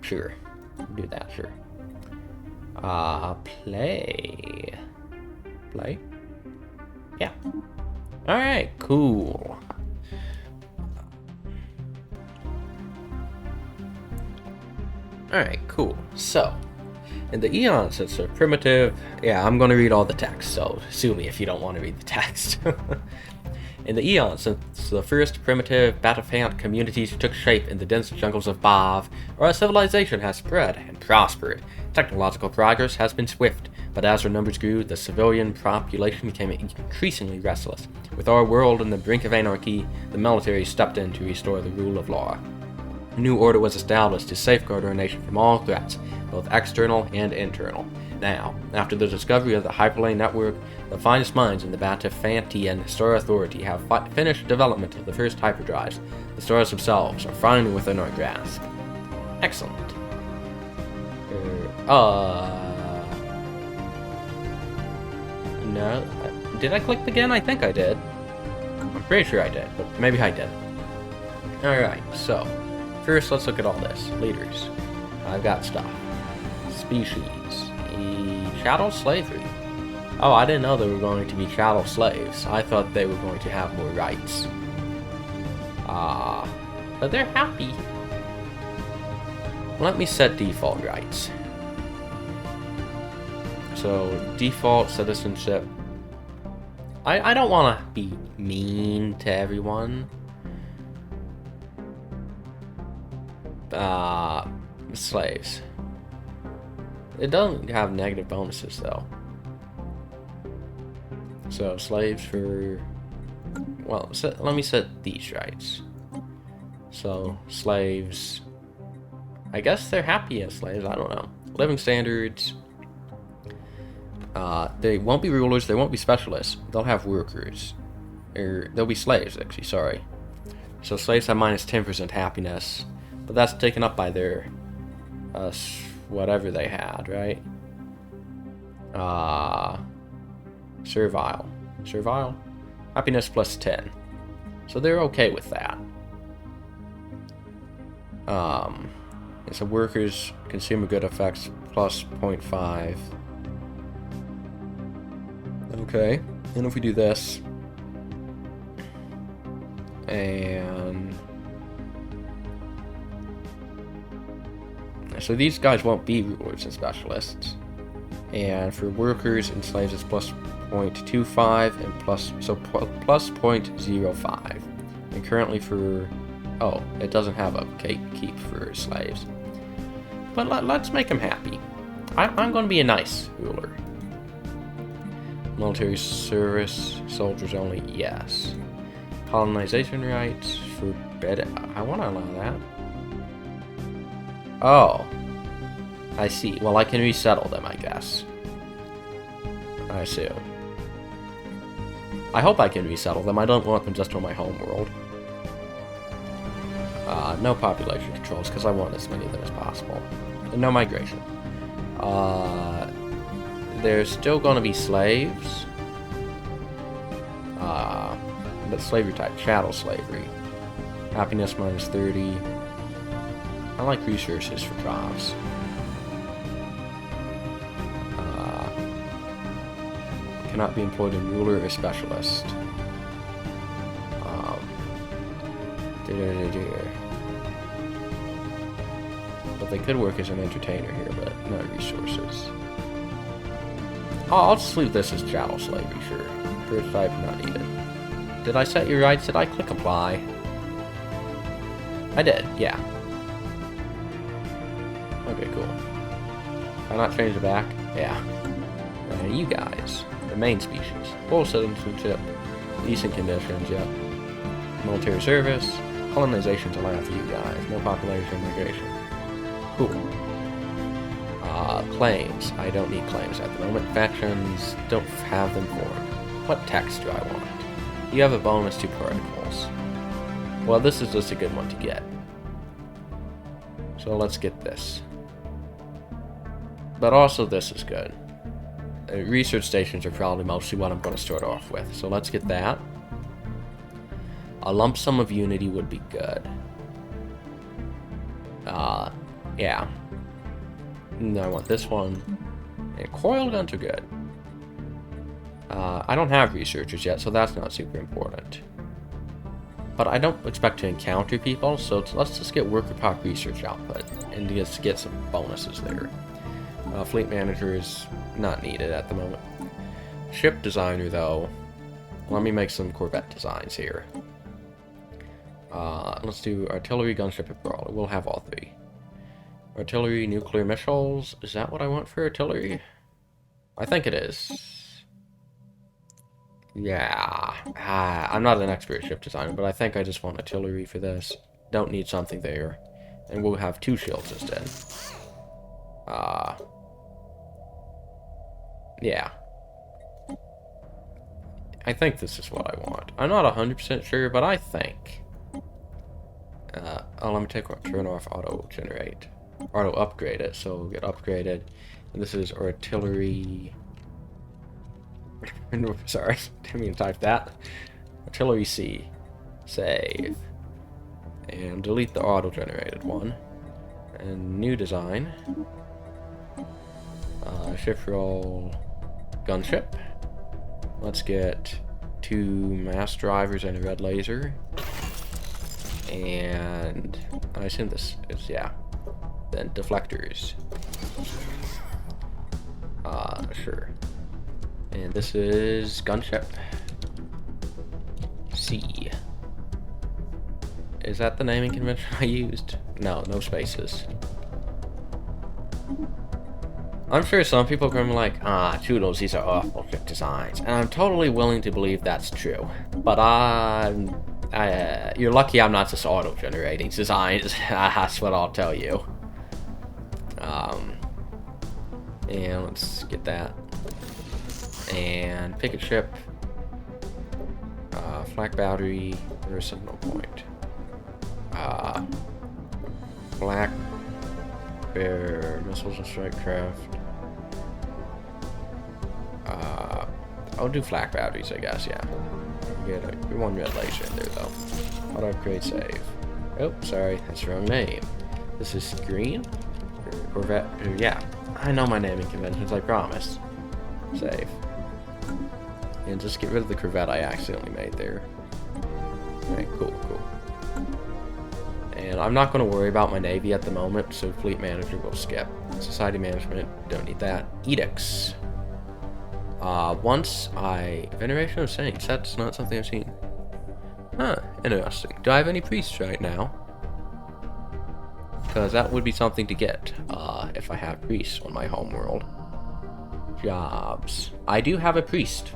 Sure. Do that, sure. Play. Play? Yeah. Alright, cool. Alright, cool. So, in the eons, it's a primitive... Yeah, I'm going to read all the text, so sue me if you don't want to read the text. In the eons, since the first primitive Batafant communities took shape in the dense jungles of Bav, our civilization has spread and prospered. Technological progress has been swift, but as our numbers grew, the civilian population became increasingly restless. With our world on the brink of anarchy, the military stepped in to restore the rule of law. A new order was established to safeguard our nation from all threats, both external and internal. Now, after the discovery of the Hyperlane Network, the finest minds in the Batafantian Star Authority have finished development of the first hyperdrives. The stars themselves are finally within our grasp. Excellent. No. Did I click again? I think I did. I'm pretty sure I did, but maybe I did. Alright, so, first let's look at all this. Leaders. I've got stuff. Species. Chattel slavery. Oh, I didn't know they were going to be chattel slaves. I thought they were going to have more rights. But they're happy. Let me set default rights. So, default citizenship. I don't want to be mean to everyone. Slaves. It doesn't have negative bonuses, though. So, slaves for... Well, let me set these rights. So, slaves... I guess they're happy as slaves, I don't know. Living standards... they won't be rulers, they won't be specialists. They'll have workers. Or, they'll be slaves, actually, sorry. So, slaves have minus 10% happiness. But that's taken up by their... whatever they had, right? Servile. Servile? Happiness plus 10. So they're okay with that. So workers consumer good effects plus 0.5. Okay. And if we do this, and so these guys won't be rulers and specialists. And for workers and slaves, it's plus 0.25 and plus 0.05. And currently for... Oh, it doesn't have a keep for slaves. But let's make them happy. I'm going to be a nice ruler. Military service, soldiers only, yes. Colonization rights, forbid. I want to allow that. Oh. I see. Well, I can resettle them, I guess. I see. I hope I can resettle them. I don't want them just on my home world. No population controls, because I want as many of them as possible. And no migration. There's still going to be slaves. But slavery type, chattel slavery. Happiness minus 30. I like resources for jobs. Cannot be employed in ruler or specialist. But they could work as an entertainer here, but no resources. I'll just leave this as chattel slavery, sure. Birth type not needed. Did I set your rights? Did I click apply? I did, yeah. Okay, cool. Can I not change it back? Yeah. You guys. The main species. Full citizenship. Decent conditions, yeah. Military service. Colonization's allowed for you guys. No population, migration. Cool. Claims. I don't need claims at the moment. Factions, don't have them formed. What text do I want? You have a bonus to protocols. Well, this is just a good one to get. So let's get this. But also this is good. Research stations are probably mostly what I'm going to start off with. So let's get that. A lump sum of unity would be good. Yeah. No, I want this one. And coil guns are good. I don't have researchers yet, so that's not super important. But I don't expect to encounter people, so let's just get worker pop research output and just get some bonuses there. Fleet manager is not needed at the moment. Ship designer, though. Let me make some Corvette designs here. Let's do artillery, gunship, and brawler. We'll have all three. Artillery, nuclear missiles. Is that what I want for artillery? I think it is. Yeah. I'm not an expert ship designer, but I think I just want artillery for this. Don't need something there. And we'll have 2 shields instead. Yeah. I think this is what I want. I'm not 100% sure, but I think. Let me turn off auto generate. Auto upgrade it, so we'll get upgraded. And this is artillery. Sorry, didn't mean to type that. Artillery C. Save. And delete the auto generated one. And new design. Shift roll. Gunship. Let's get 2 mass drivers and a red laser. And I assume this is, yeah. Then deflectors. Sure. And this is gunship. C. Is that the naming convention I used? No, no spaces. I'm sure some people are going to be like, Choodles, these are awful ship designs. And I'm totally willing to believe that's true. But you're lucky I'm not just auto-generating designs. That's what I'll tell you. And let's get that. And picket ship. Flak battery. There's signal point. Black bear missiles and strike craft. I'll do flak batteries, I guess. Yeah. Get one red laser in there though. Auto upgrade save. Oh, sorry, that's the wrong name. This is green. Corvette. Yeah, I know my naming conventions. I promise. Save. And just get rid of the Corvette I accidentally made there. Alright, cool. And I'm not going to worry about my Navy at the moment, so Fleet Manager will skip. Society Management, don't need that. Edicts. Veneration of Saints, that's not something I've seen. Huh, interesting. Do I have any priests right now? Because that would be something to get, if I have priests on my homeworld. Jobs. I do have a priest.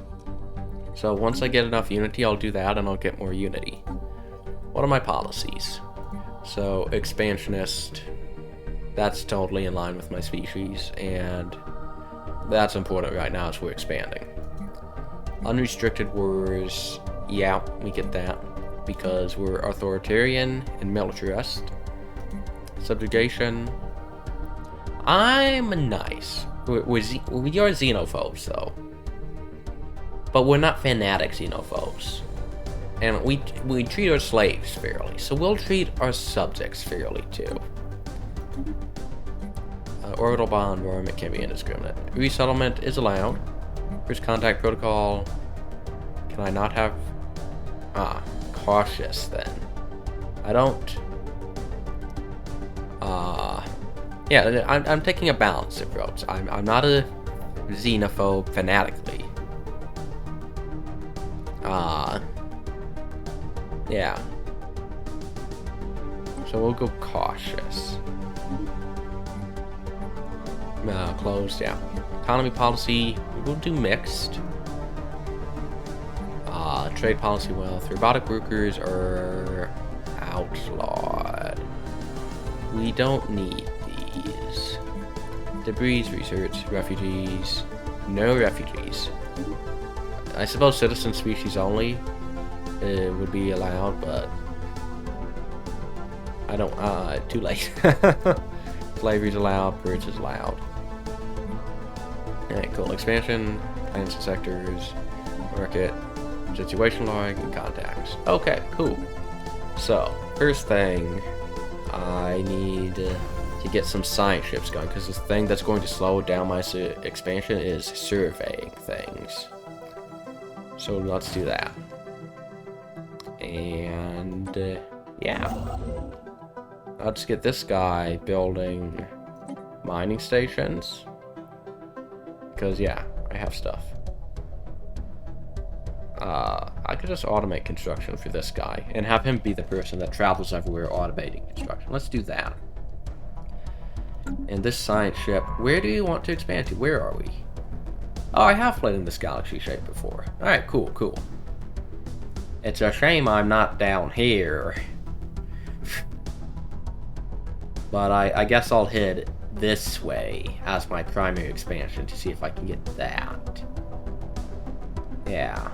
So once I get enough unity, I'll do that and I'll get more unity. What are my policies? So, expansionist. That's totally in line with my species, and that's important right now as we're expanding. Unrestricted wars. Yeah, we get that. Because we're authoritarian and militarist. Subjugation. I'm nice. We are xenophobes, though. But we're not fanatic xenophobes. And we treat our slaves fairly. So we'll treat our subjects fairly, too. Orbital bond environment can be indiscriminate. Resettlement is allowed. First contact protocol. Can I not have... cautious, then. I don't... yeah, I'm taking a balanced approach. I'm not a xenophobe fanatically. Yeah. So we'll go cautious. Closed, yeah. Economy policy, we'll do mixed. trade policy wealth. Robotic workers are outlawed. We don't need these. Debris research, refugees. No refugees. I suppose citizen species only would be allowed, but I don't, too late. Slavery's allowed, purge is allowed. Alright, cool. Expansion, plans and sectors, market, situation log, and contacts. Okay, cool. So, first thing, I need to get some science ships going, because the thing that's going to slow down my expansion is surveying things. So let's do that. And, yeah. Let's get this guy building mining stations. Because, yeah, I have stuff. I could just automate construction for this guy and have him be the person that travels everywhere automating construction. Let's do that. And this science ship, where do you want to expand to? Where are we? Oh, I have played in this galaxy shape before. Alright, cool, cool. It's a shame I'm not down here. But I guess I'll head this way as my primary expansion to see if I can get that. Yeah.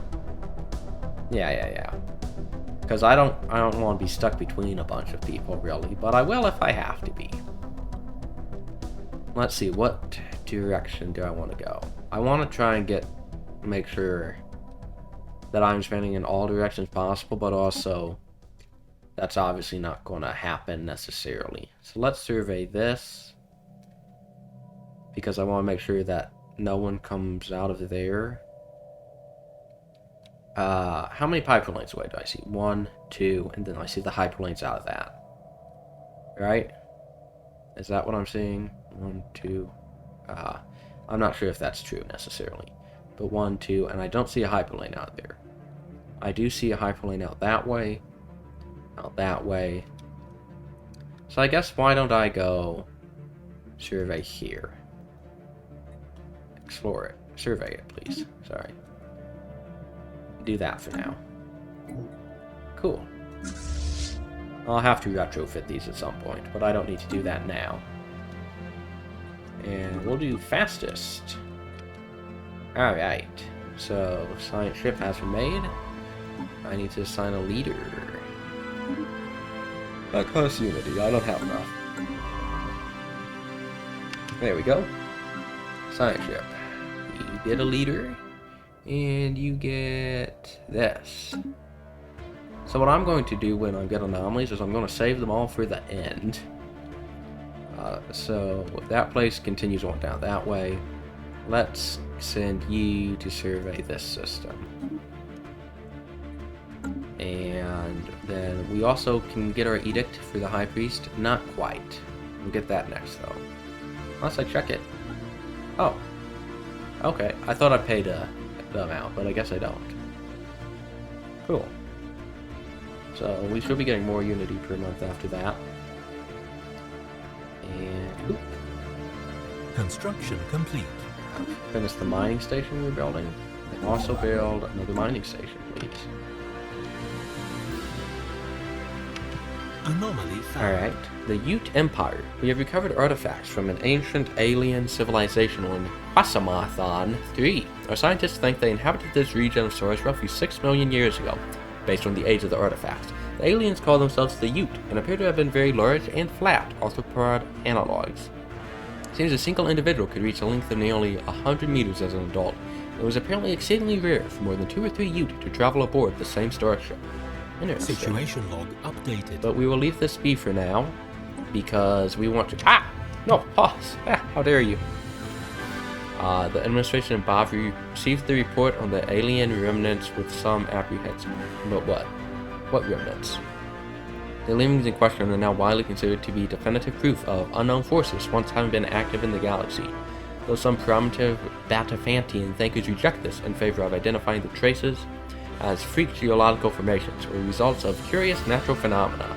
Yeah. Because I don't want to be stuck between a bunch of people, really. But I will if I have to be. Let's see, what direction do I want to go? I want to try and make sure that I'm expanding in all directions possible, but also that's obviously not going to happen necessarily. So let's survey this, because I want to make sure that no one comes out of there. How many hyperlanes away do I see? 1, 2, and then I see the hyperlanes out of that. Right? Is that what I'm seeing? 1, 2. I'm not sure if that's true necessarily. But 1, 2, and I don't see a hyperlane out there. I do see a hyperlane out that way. Out that way. So I guess why don't I go survey here? Explore it. Survey it, please. Sorry. Do that for now. Cool. I'll have to retrofit these at some point, but I don't need to do that now. And we'll do fastest. Alright. So, science ship has been made. I need to assign a leader. Cost unity. I don't have enough. There we go. Science ship. You get a leader. And you get this. So what I'm going to do when I get anomalies is I'm going to save them all for the end. So if that place continues on down that way, let's send you to survey this system. And then we also can get our edict for the High Priest. Not quite. We'll get that next though. Unless I check it. Oh. Okay. I thought I paid the amount, but I guess I don't. Cool. So we should be getting more unity per month after that. And oop. Construction complete. Finish the mining station we're building. And also build another mining station, please. Anomaly found. Alright. The Ute Empire. We have recovered artifacts from an ancient alien civilization on Quasamathon 3. Our scientists think they inhabited this region of Soros roughly 6 million years ago, based on the age of the artifacts. The aliens call themselves the Ute, and appear to have been very large and flat arthropod analogs. It seems a single individual could reach a length of nearly 100 meters as an adult. It was apparently exceedingly rare for more than 2 or 3 Ute to travel aboard the same starship. Interesting. Situation log updated. But we will leave this be for now, because we want to... No, pause! How dare you! The administration in Bavri received the report on the alien remnants with some apprehension. But what? What remnants? The aliens in question are now widely considered to be definitive proof of unknown forces once having been active in the galaxy, though some primitive Batafantian thinkers reject this in favor of identifying the traces as freak geological formations or results of curious natural phenomena.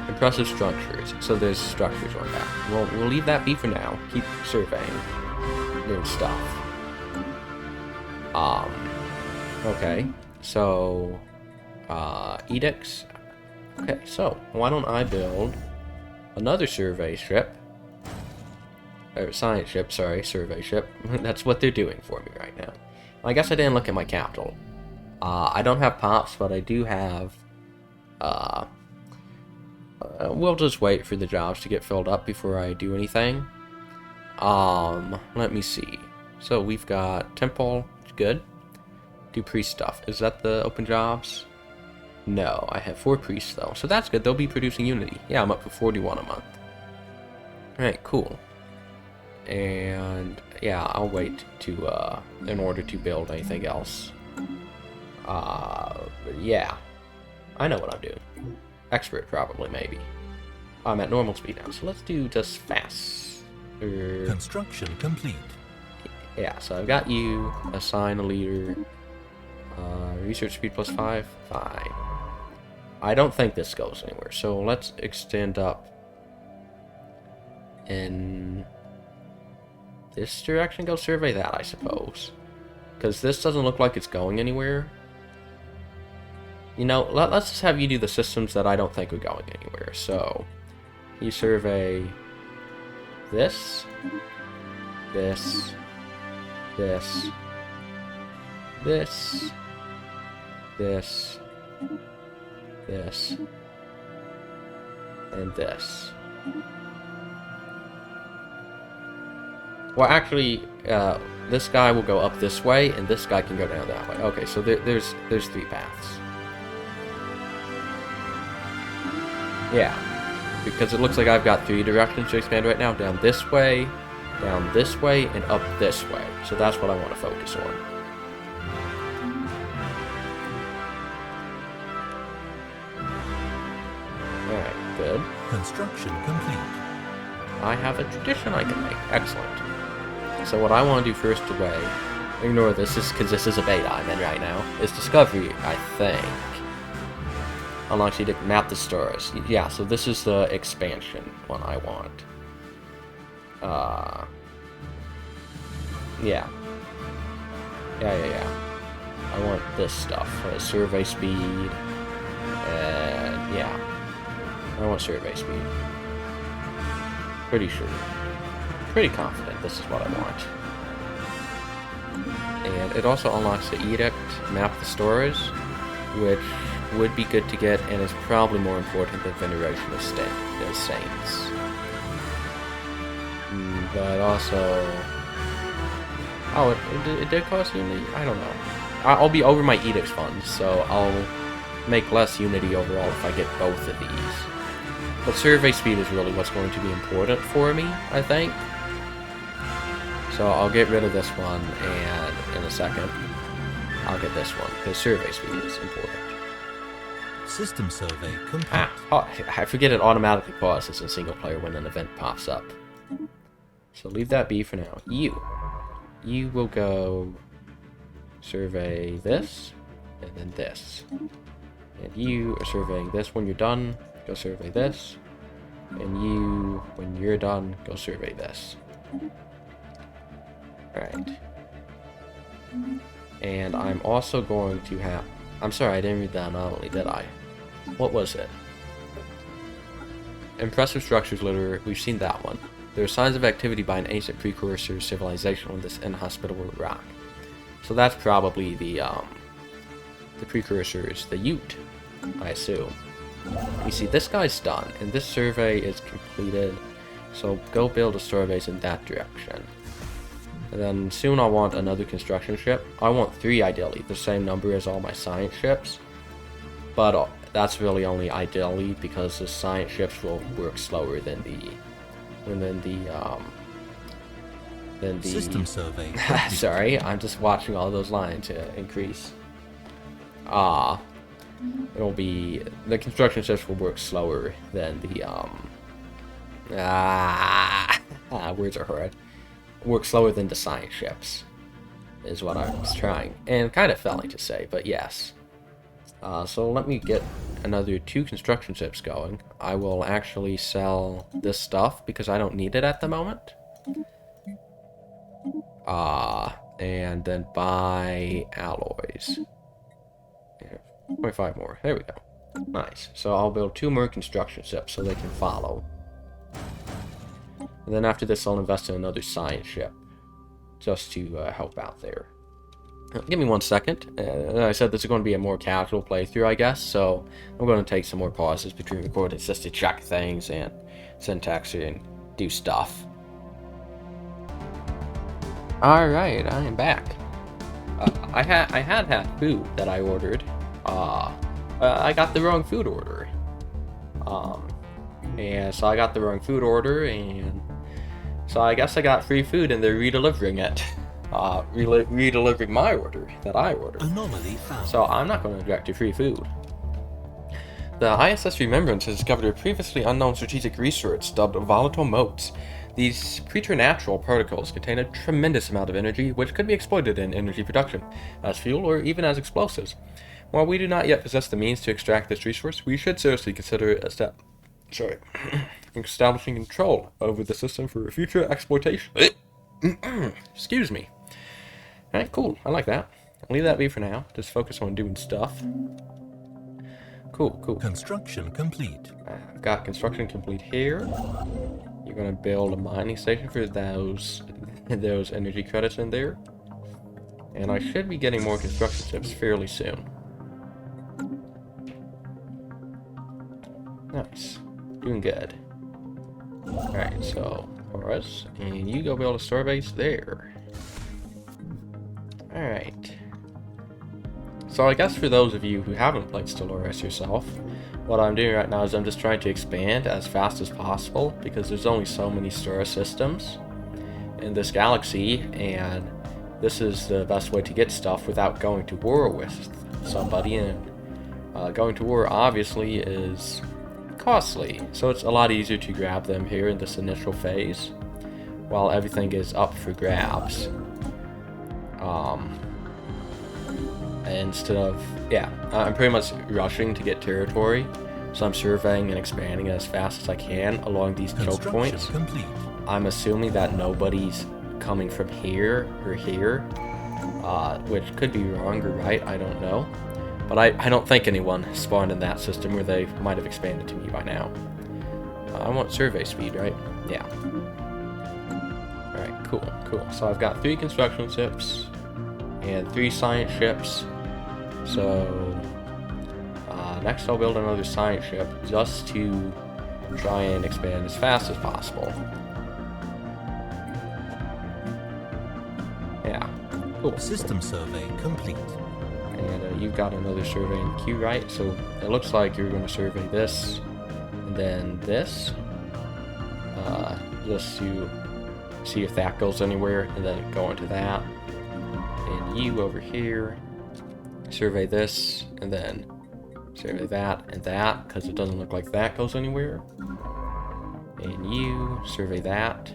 Impressive structures. So there's structures on that. We'll leave that be for now. Keep surveying. Doing stuff. Um, okay, so, edicts. Okay, so, why don't I build another survey ship? Or science ship, sorry, survey ship. That's what they're doing for me right now. I guess I didn't look at my capital. I don't have pops, but I do have, we'll just wait for the jobs to get filled up before I do anything. Let me see. So we've got temple, good. Do priest stuff. Is that the open jobs? No, I have 4 priests though, so that's good. They'll be producing unity. Yeah, I'm up for 41 a month. Alright, cool. And yeah, I'll wait to in order to build anything else. Yeah, I know what I'm doing. Expert probably, maybe. I'm at normal speed now, so let's do just fast. Construction complete. Yeah, so I've got you. Assign a leader. Research speed plus 5. Fine. I don't think this goes anywhere, so let's extend up in this direction. Go survey that, I suppose. Because this doesn't look like it's going anywhere. You know, let's just have you do the systems that I don't think are going anywhere. So, you survey this, this, this, this, this, this, and this. Well, actually, this guy will go up this way, and this guy can go down that way. Okay, so there's 3 paths. Yeah, because it looks like I've got 3 directions to expand right now. Down this way, and up this way. So that's what I want to focus on. Alright, good. Construction complete. I have a tradition I can make. Excellent. So what I want to do first away, ignore this, because this is a beta I'm in right now, is discovery, I think. Unless you did map the stars. Yeah, so this is the expansion one I want. Yeah. Yeah. I want this stuff. Survey speed. And yeah. I want survey speed. Pretty sure. Pretty confident this is what I want. And it also unlocks the edict, map the stars, which would be good to get, and is probably more important than veneration of saints. But also, oh, it did cost unity. I don't know. I'll be over my edicts funds, so I'll make less unity overall if I get both of these. But survey speed is really what's going to be important for me, I think. So I'll get rid of this one, and in a second, I'll get this one, because survey speed is important. System survey complete. I forget it automatically pauses in single player when an event pops up. So leave that be for now. You will go survey this, and then this. And you are surveying this. When you're done, go survey this. And you, when you're done, go survey this. Alright. And I'm also going to have... I'm sorry, I didn't read that anomaly, did I? What was it? Impressive structures litter. We've seen that one. There are signs of activity by an ancient precursor civilization on this inhospitable rock. So that's probably the precursors, the Ute, I assume. You see, this guy's done, and this survey is completed. So go build a surveys in that direction. And then soon I'll want another construction ship. I want 3 ideally, the same number as all my science ships. But that's really only ideally because the science ships will work slower than the System survey. Sorry, I'm just watching all those lines increase. It'll be the construction ships will work slower than the words are hard. Work slower than the science ships, is what I was trying and kind of failing to say, but yes. So let me get another 2 construction ships going. I will actually sell this stuff because I don't need it at the moment. and then buy alloys. Yeah, 25 more. There we go. Nice. So I'll build 2 more construction ships so they can follow. And then after this, I'll invest in another science ship just to help out there. Give me 1 second. I said this is going to be a more casual playthrough, I guess, so I'm going to take some more pauses between recordings just to check things and syntax and do stuff. Alright, I am back. I had food that I ordered. I got the wrong food order. And so I got the wrong food order, and so I guess I got free food and they're redelivering it. Redelivering my order that I ordered. Anomaly found. So I'm not going to object to free food. The ISS Remembrance has discovered a previously unknown strategic resource dubbed volatile motes. These preternatural particles contain a tremendous amount of energy, which could be exploited in energy production, as fuel or even as explosives. While we do not yet possess the means to extract this resource, we should seriously consider establishing control over the system for future exploitation. Excuse me. Alright, cool. I like that. I'll leave that be for now. Just focus on doing stuff. Cool. Construction complete. I've got construction complete here. You're going to build a mining station for those energy credits in there. And I should be getting more construction ships fairly soon. Nice. Doing good. Alright, so Horus, and you go build a store base there. Alright. So I guess for those of you who haven't played Stellaris yourself, what I'm doing right now is I'm just trying to expand as fast as possible because there's only so many star systems in this galaxy, and this is the best way to get stuff without going to war with somebody, and going to war obviously is costly, so it's a lot easier to grab them here in this initial phase while everything is up for grabs. Instead of, I'm pretty much rushing to get territory, so I'm surveying and expanding as fast as I can along these choke points. Complete. I'm assuming that nobody's coming from here or here, which could be wrong or right, I don't know. But I don't think anyone spawned in that system, where they might have expanded to me by now. I want survey speed, right? Yeah. Alright, cool. So I've got 3 construction ships and 3 science ships. So next I'll build another science ship just to try and expand as fast as possible. Yeah, cool. System survey complete. And you've got another survey in the queue, right? So it looks like you're going to survey this, and then this, just to see if that goes anywhere, and then go into that. And you over here, survey this, and then survey that and that, because it doesn't look like that goes anywhere. And you survey that.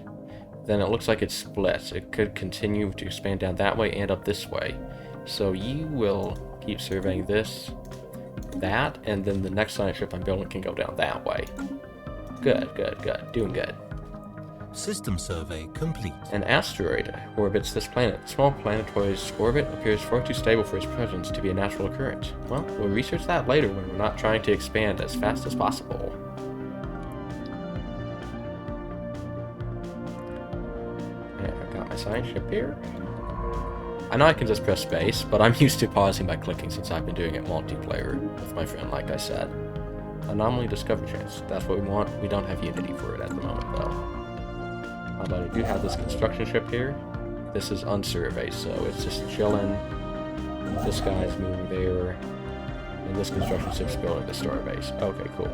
Then it looks like it splits. It could continue to expand down that way and up this way. So you will keep surveying this, that, and then the next science ship I'm building can go down that way. Good. Doing good. System survey complete. An asteroid orbits this planet. The small planetoid's orbit appears far too stable for its presence to be a natural occurrence. Well, we'll research that later when we're not trying to expand as fast as possible. Yeah, I've got my science ship here. I know I can just press space, but I'm used to pausing by clicking since I've been doing it multiplayer with my friend, like I said. Anomaly discovery chance. That's what we want. We don't have Unity for it at the moment, though. But I do have this construction ship here. This is unsurveyed, so it's just chilling. This guy's moving there. And this construction ship's building the star base. Okay, cool.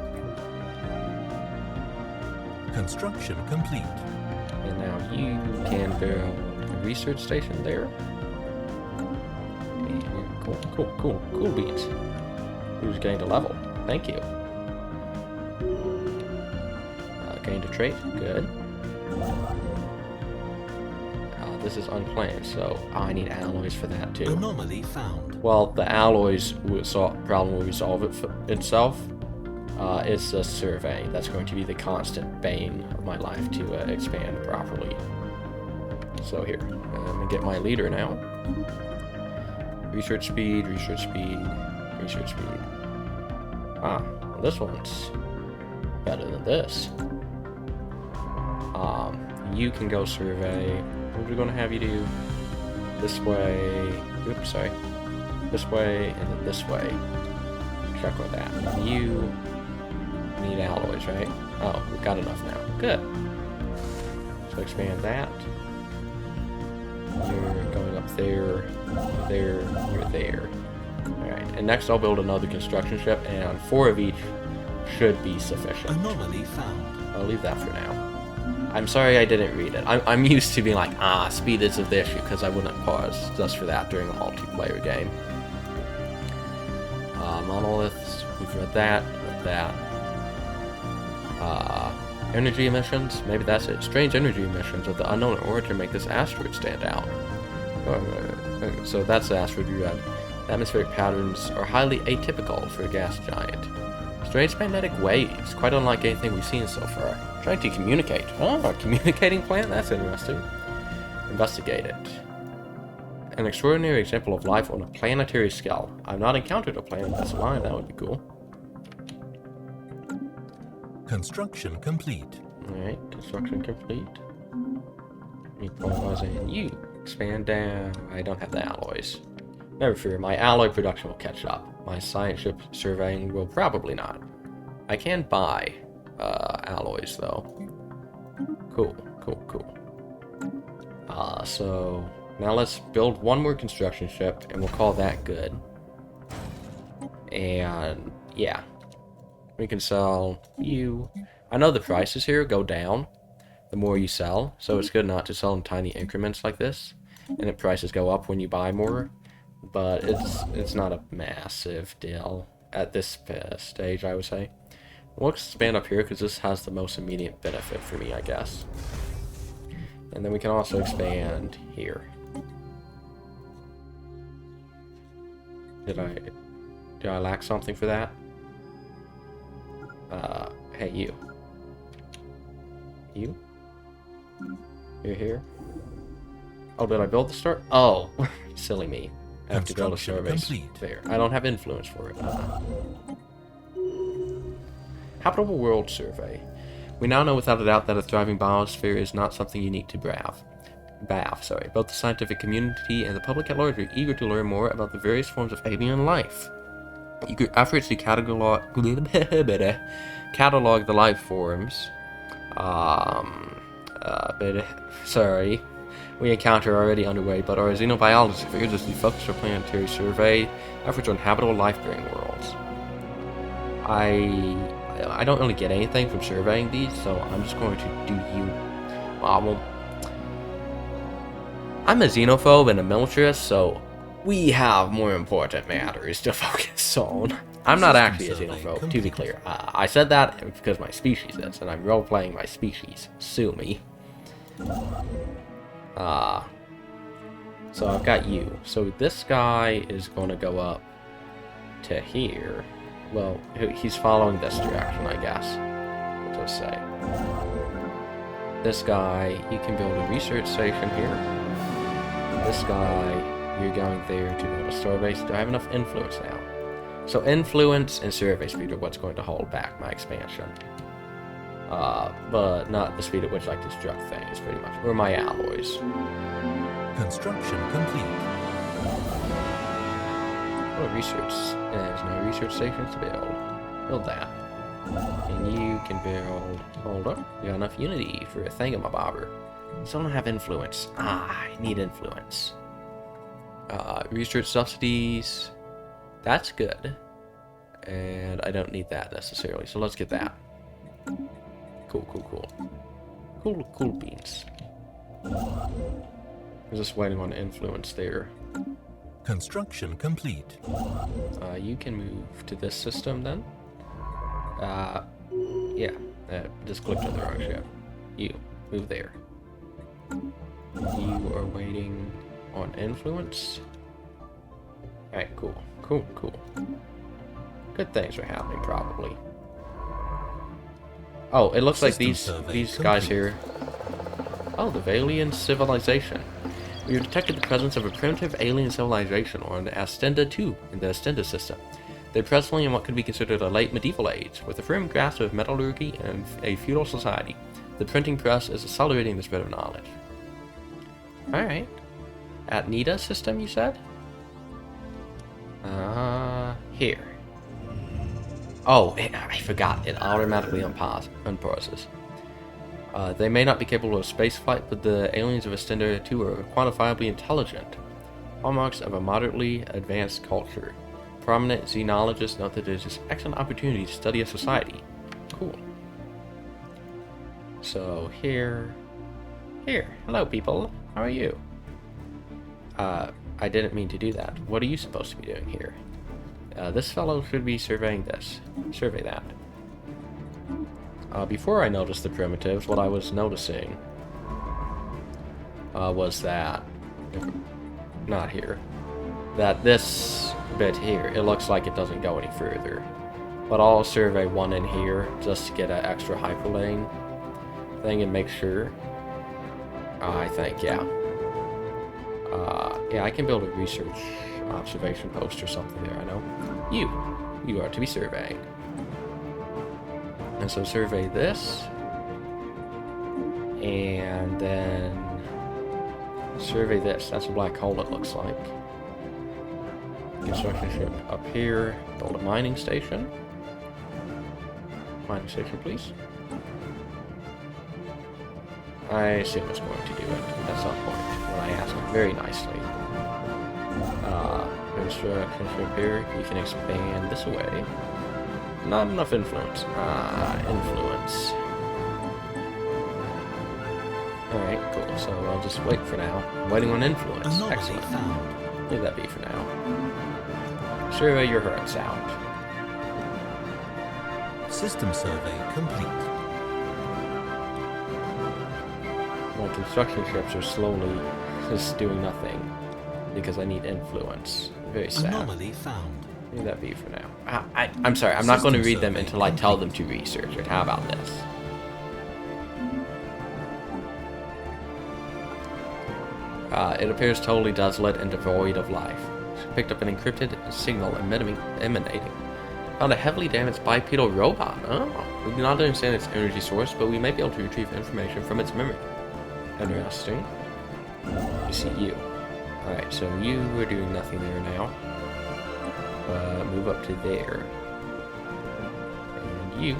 Construction complete. And now you can build a research station there. And cool beans. Who's gained a level? Thank you. Gained a trait. Good. This is unplanned, so I need alloys for that too. Anomaly found. Well, the alloys problem will resolve itself. It's a survey that's going to be the constant bane of my life to expand properly. So here, I'm gonna get my leader now. Research speed, research speed, research speed. Ah, well, this one's better than this. You can go survey. What are we gonna have you do? This way. Oops, sorry. This way and then this way. Check with that. You need alloys, right? Oh, we've got enough now. Good. So expand that. You're going up there, there, you're there. Alright, and next I'll build another construction ship, and 4 of each should be sufficient. Anomaly found. I'll leave that for now. I'm sorry I didn't read it. I'm used to being like, speed is of the issue, because I wouldn't pause just for that during a multiplayer game. Monoliths, we've read that, energy emissions, maybe that's it. Strange energy emissions of the unknown origin make this asteroid stand out. So that's the asteroid you read. The atmospheric patterns are highly atypical for a gas giant. Strange magnetic waves, quite unlike anything we've seen so far. Trying to communicate. Oh, a communicating plant? That's interesting. Investigate it. An extraordinary example of life on a planetary scale. I've not encountered a planet that's alive. That would be cool. Construction complete. Alright, construction complete. You expand down. I don't have the alloys. Never fear, my alloy production will catch up. My science ship surveying will probably not. I can buy alloys though. Cool. So now let's build one more construction ship and we'll call that good. And yeah. We can sell you. I know the prices here go down the more you sell, so it's good not to sell in tiny increments like this. And the prices go up when you buy more, but it's not a massive deal at this stage, I would say. We'll expand up here because this has the most immediate benefit for me, I guess. And then we can also expand here. Did I lack something for that? Hey, you. You? You're here? Oh, did I build the start? Oh, silly me. I have to build a survey there. I don't have influence for it. Habitable World Survey. We now know without a doubt that a thriving biosphere is not something unique to BAF. Both the scientific community and the public at large are eager to learn more about the various forms of alien life. Eager efforts to catalog the life forms we encounter are already underway, but our xenobiologists have urged us to focus our planetary survey efforts on habitable life-bearing worlds. I don't really get anything from surveying these, so I'm just going to do you. Well, I'm a xenophobe and a militarist, so we have more important matters to focus on. I'm not actually a xenophobe, to be clear. I said that because my species is, and I'm role-playing my species. Sue me. So I've got you. So this guy is going to go up to here. Well, he's following this direction, I guess. Let's say. This guy, you can build a research station here. This guy, you're going there to build a store base. Do I have enough influence now? So influence and survey speed are what's going to hold back my expansion. But not the speed at which I construct things, pretty much. Or my alloys. Construction complete. Oh, research. There's no research stations to build. Build that. And you can build... Hold up. You got enough unity for a thingamabobber. Still don't have influence. I need influence. Research subsidies. That's good. And I don't need that necessarily, so let's get that. Cool beans. I'm just waiting on influence there. Construction complete. You can move to this system then. Yeah, just clicked on the wrong ship. You, move there. You are waiting on influence. Alright, cool. Good things are happening, probably. Oh, it looks like these guys here Oh, the Valian civilization. We have detected the presence of a primitive alien civilization, or an Astenda 2, in the Astenda system. They're presently in what could be considered a late medieval age, with a firm grasp of metallurgy and a feudal society. The printing press is accelerating the spread of knowledge. Alright. At Nita system, you said? Here. Oh, I forgot. It automatically unpauses. They may not be capable of spaceflight, but the aliens of Astenda 2 are quantifiably intelligent. Hallmarks of a moderately advanced culture. Prominent xenologists note that it is an excellent opportunity to study a society. Cool. So here. Hello people. How are you? I didn't mean to do that. What are you supposed to be doing here? This fellow should be surveying this. Survey that. Before I noticed the primitives, what I was noticing was that, not here, that this bit here, it looks like it doesn't go any further. But I'll survey one in here just to get an extra hyperlane thing and make sure. I think, yeah. Yeah, I can build a research observation post or something there, I know. You are to be surveying. And so survey this. And then survey this. That's a black hole, it looks like. Construction ship up here. Build a mining station. Mining station, please. I assume it's going to do it at some point when I ask it very nicely. Construction ship here. You can expand this way. Not enough influence. Influence. Alright, cool. So I'll just wait for now. I'm waiting on influence. Excellent. Leave that be for now. Survey your hertz out. System survey complete. My construction ships are slowly just doing nothing because I need influence. Very sad. Anomaly found. Leave that be for now. I'm sorry, I'm not going to read them until I tell them to research it. How about this? It appears totally desolate and devoid of life. She picked up an encrypted signal emanating. Found a heavily damaged bipedal robot. Oh, we do not understand its energy source, but we may be able to retrieve information from its memory. Interesting. You see you. Alright, so you are doing nothing there now. Move up to there. And you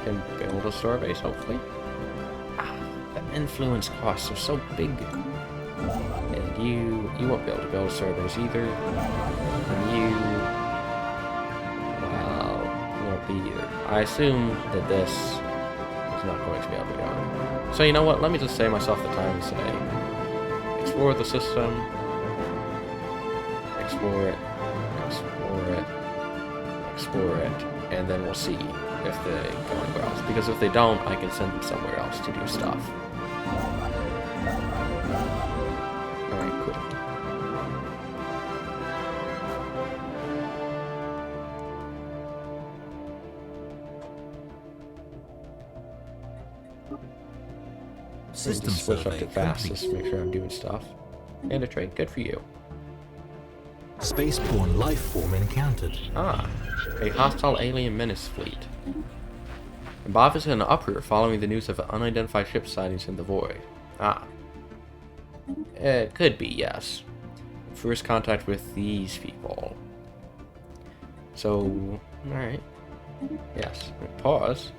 can build a starbase, hopefully. The influence costs are so big. And you won't be able to build a starbase either. And you, well, won't be either. I assume that this is not going to be able to go. So you know what, let me just save myself the time to say, explore the system, explore it, explore it, and then we'll see if they go anywhere else. Because if they don't, I can send them somewhere else to do stuff. Alright, cool. System switch up survey to fastest, complete. make sure I'm doing stuff. And a trade, good for you. Spaceborne life form encountered. A hostile alien menace fleet. Bob is in an uproar following the news of unidentified ship sightings in the void. It could be, yes. First contact with these people. So, alright. Yes, pause.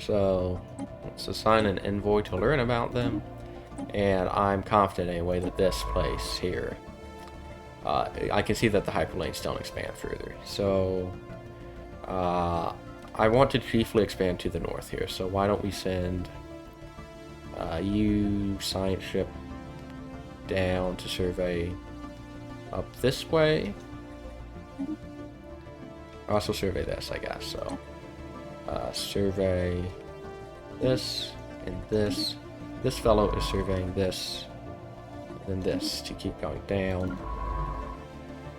So, let's assign an envoy to learn about them. And I'm confident anyway that this place here, I can see that the hyperlanes don't expand further. So, I want to chiefly expand to the north here. So why don't we send you, science ship, down to survey up this way. Also survey this, I guess. So, survey this and this. This fellow is surveying this and this to keep going down.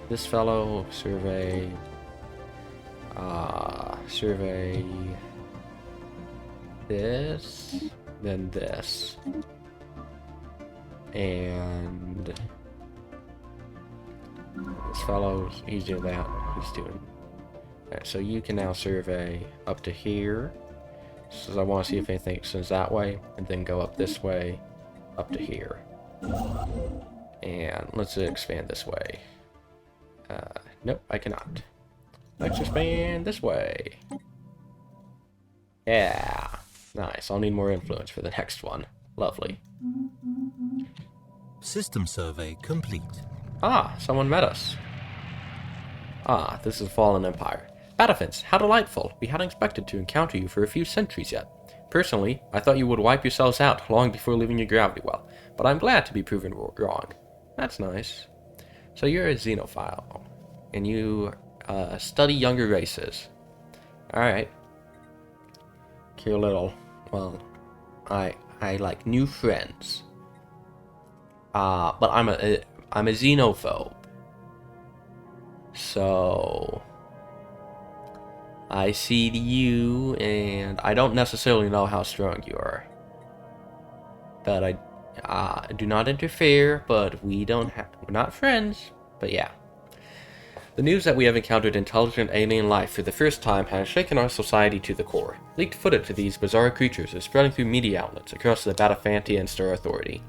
This fellow survey survey this then this. And this fellow's, he's doing that. He's doing... Alright, so you can now survey up to here. So I want to see if anything extends that way, and then go up this way, up to here. And let's expand this way. Nope, I cannot. Let's expand this way. Yeah. Nice. I'll need more influence for the next one. Lovely. System survey complete. Ah, someone met us. Ah, this is Fallen Empire. Batafins, how delightful. We hadn't expected to encounter you for a few centuries yet. Personally, I thought you would wipe yourselves out long before leaving your gravity well, but I'm glad to be proven wrong. That's nice. So you're a xenophile, and you study younger races. Alright. You're a little, well, I like new friends. But I'm a xenophobe. So I see you, and I don't necessarily know how strong you are. But I do not interfere. But we're not friends. But yeah. The news that we have encountered intelligent alien life for the first time has shaken our society to the core. Leaked footage of these bizarre creatures is spreading through media outlets across the Batafantia and Star Authority,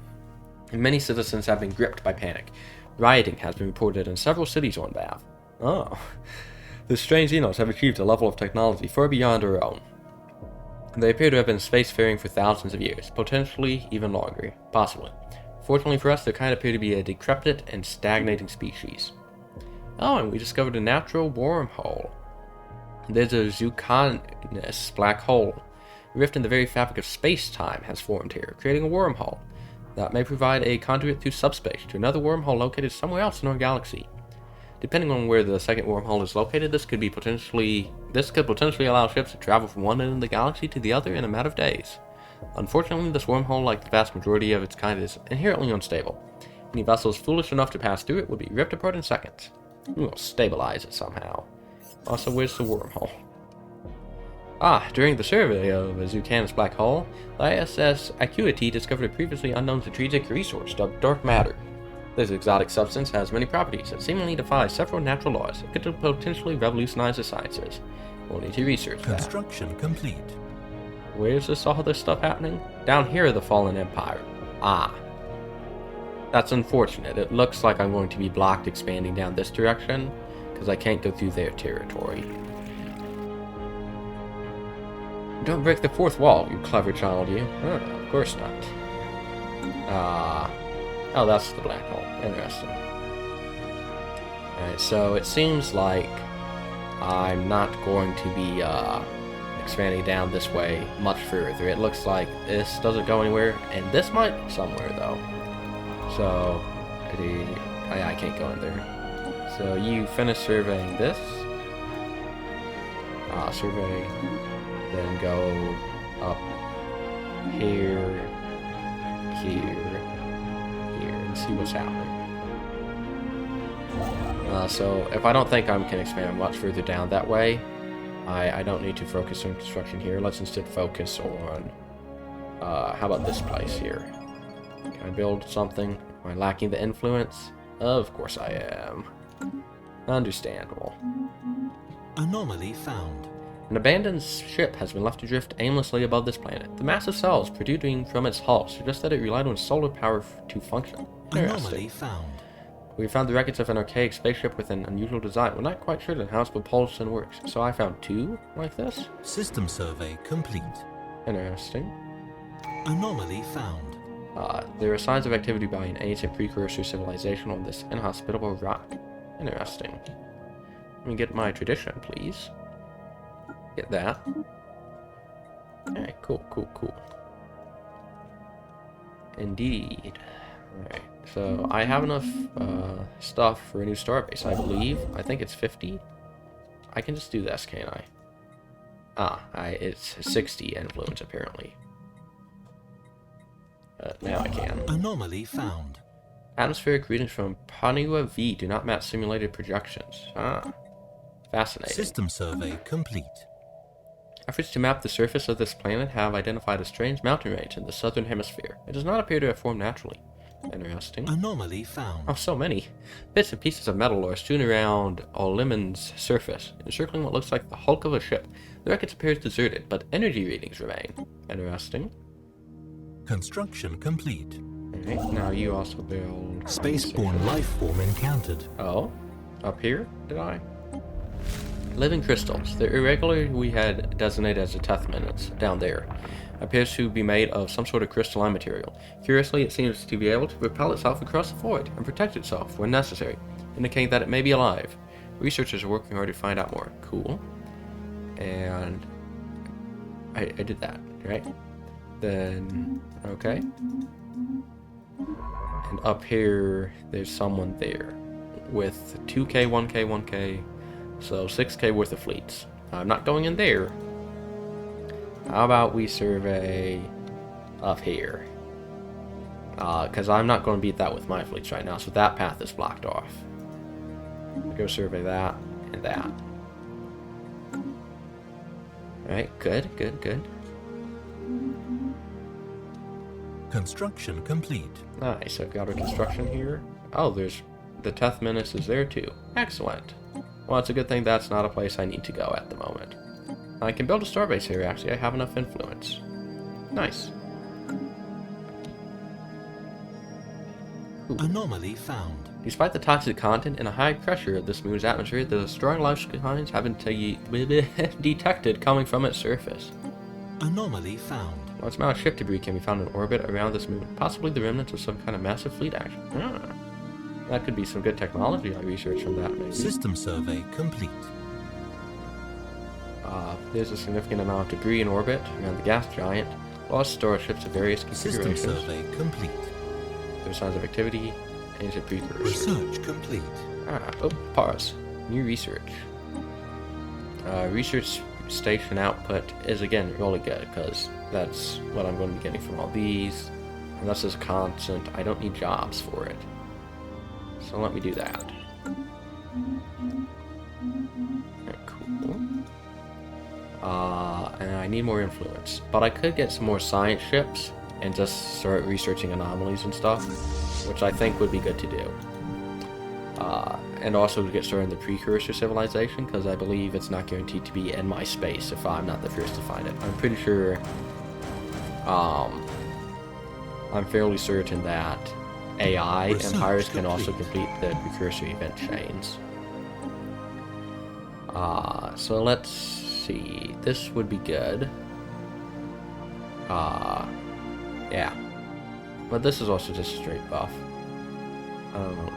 and many citizens have been gripped by panic. Rioting has been reported in several cities on Bav. Oh. The strange Xenos have achieved a level of technology far beyond our own. They appear to have been spacefaring for thousands of years, potentially even longer. Possibly. Fortunately for us, they kind of appear to be a decrepit and stagnating species. Oh, and we discovered a natural wormhole. There's a Zuconus black hole. A rift in the very fabric of space-time has formed here, creating a wormhole that may provide a conduit through subspace to another wormhole located somewhere else in our galaxy. Depending on where the second wormhole is located, this could potentially allow ships to travel from one end of the galaxy to the other in a matter of days. Unfortunately, this wormhole, like the vast majority of its kind, is inherently unstable. Any vessels foolish enough to pass through it would be ripped apart in seconds. We will stabilize it somehow. Also, where's the wormhole? Ah, during the survey of a Zucanus black hole, the ISS Acuity discovered a previously unknown strategic resource dubbed dark matter. This exotic substance has many properties that seemingly defy several natural laws that could potentially revolutionize the sciences. We'll need to research that. Construction complete. Where's all this stuff happening? Down here are the Fallen Empire. Ah. That's unfortunate. It looks like I'm going to be blocked expanding down this direction, because I can't go through their territory. Don't break the fourth wall, you clever child, you. Oh, of course not. Oh, that's the black hole. Interesting. Alright, so it seems like I'm not going to be expanding down this way much further. It looks like this doesn't go anywhere, and this might go somewhere, though. So, I can't go in there. So you finish surveying this. Survey. Then go up here, here, and see what's happening. So if I don't think I can expand much further down that way, I don't need to focus on construction here. Let's instead focus on, how about this place here? Can I build something? Am I lacking the influence? Of course I am. Understandable. Anomaly found. An abandoned ship has been left to drift aimlessly above this planet. The massive cells protruding from its hull suggest that it relied on solar power to function. Anomaly found. We found the wreckage of an archaic spaceship with an unusual design. We're not quite sure how its propulsion works, so I found two like this. System survey complete. Interesting. Anomaly found. There are signs of activity by an ancient precursor civilization on this inhospitable rock. Interesting. Let me get my tradition, please. Get that. Alright, cool. Indeed. Alright, so I have enough stuff for a new starbase, I believe. I think it's 50. I can just do this, can't I? It's 60 influence, apparently. Now I can. Anomaly found. Atmospheric readings from Panua V do not match simulated projections. Fascinating. System survey complete. Efforts to map the surface of this planet have identified a strange mountain range in the southern hemisphere. It does not appear to have formed naturally. Interesting. Anomaly found. Oh, so many. Bits and pieces of metal are strewn around Oliman's surface, encircling what looks like the hulk of a ship. The wreckage appears deserted, but energy readings remain. Interesting. Construction complete. Alright, now you also build... Spaceborne life form encountered. Oh? Up here? Did I? Living crystals. The irregular we had designated as the Tethminutes, down there, appears to be made of some sort of crystalline material. Curiously, it seems to be able to propel itself across the void and protect itself when necessary, indicating that it may be alive. Researchers are working hard to find out more. Cool. And... I did that, right? Then... okay. And up here, there's someone there with 2k, 1k, 1k, so 6k worth of fleets. I'm not going in there. How about we survey up here? Because I'm not going to beat that with my fleets right now, so that path is blocked off. Go survey that and that. Alright, good, good, good. Construction complete. Nice, I've got a construction here. Oh, there's... the Tethminus is there too. Excellent. Well, it's a good thing that's not a place I need to go at the moment. I can build a starbase here, actually. I have enough influence. Nice. Ooh. Anomaly found. Despite the toxic content and a high pressure of this moon's atmosphere, the strong life signs have been detected coming from its surface. Anomaly found. Large amount of ship debris can be found in orbit around this moon, possibly the remnants of some kind of massive fleet action. That could be some good technology I researched from that, maybe. System survey complete. There's a significant amount of debris in orbit around the gas giant. Lost starships of various configurations. System survey complete. There's signs of activity. Ancient precursors. Research complete. Pause. New research. Research station output is again really good because that's what I'm going to be getting from all these. And that's just constant. I don't need jobs for it. So let me do that. Cool. And I need more influence. But I could get some more science ships and just start researching anomalies and stuff, which I think would be good to do. And also to get started in the precursor civilization, because I believe it's not guaranteed to be in my space if I'm not the first to find it. I'm pretty sure, I'm fairly certain that AI empires can also complete the precursor event chains. So let's see. This would be good. Yeah. But this is also just a straight buff.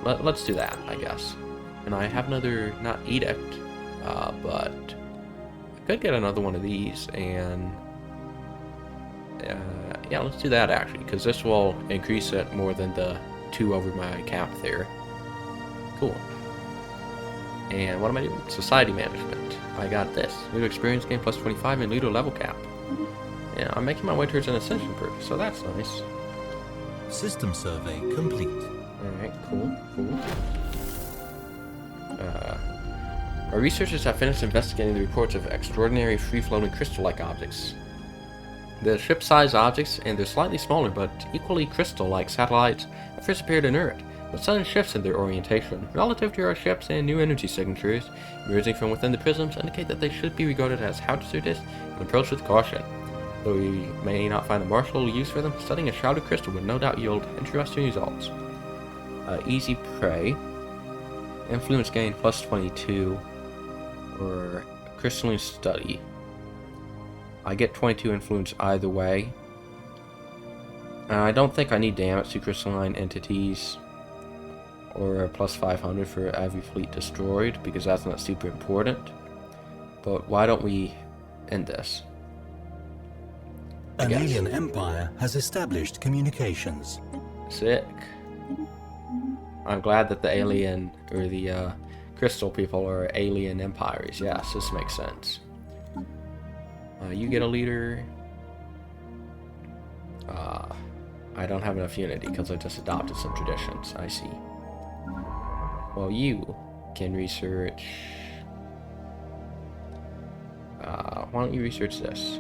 Let's do that, I guess. And I have another, not edict, but I could get another one of these, and yeah, let's do that actually, because this will increase it more than the 2 over my cap there. Cool. And what am I doing? Society management. I got this. Leader experience gain plus 25 and leader level cap. Yeah, I'm making my way towards an ascension perk, so that's nice. System survey complete. Alright, cool. Our researchers have finished investigating the reports of extraordinary free-floating crystal-like objects. The ship-sized objects, and they're slightly smaller but equally crystal-like satellites, at first appeared inert, but sudden shifts in their orientation, relative to our ships and new energy signatures, emerging from within the prisms, indicate that they should be regarded as hazardous and approached with caution. Though we may not find a martial use for them, studying a shrouded crystal would no doubt yield interesting results. Easy prey. Influence gain plus 22. Or crystalline study. I get 22 influence either way. I don't think I need damage to crystalline entities. Or a plus 500 for every fleet destroyed, because that's not super important. But why don't we end this? An alien empire has established communications. Sick. I'm glad that the alien, or the crystal people are alien empires. Yes, this makes sense. You get a leader. I don't have enough unity because I just adopted some traditions. I see. Well, you can research Why don't you research this?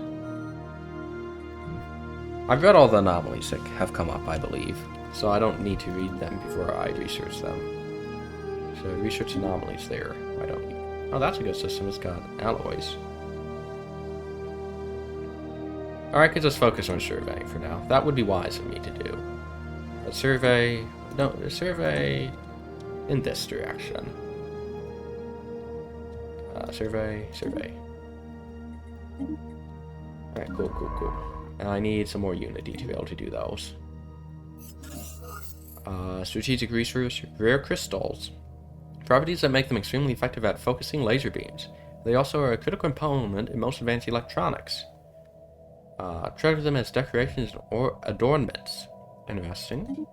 I've read all the anomalies that have come up, I believe, so I don't need to read them before I research them. So research anomalies there. Why don't you? Oh, that's a good system. It's got alloys. Or I could just focus on surveying for now. That would be wise of me to do. But survey... No, survey in this direction. Survey. Alright, cool. And I need some more Unity to be able to do those. Strategic resource, rare crystals. Properties that make them extremely effective at focusing laser beams. They also are a critical component in most advanced electronics. Treasure them as decorations or adornments. Interesting.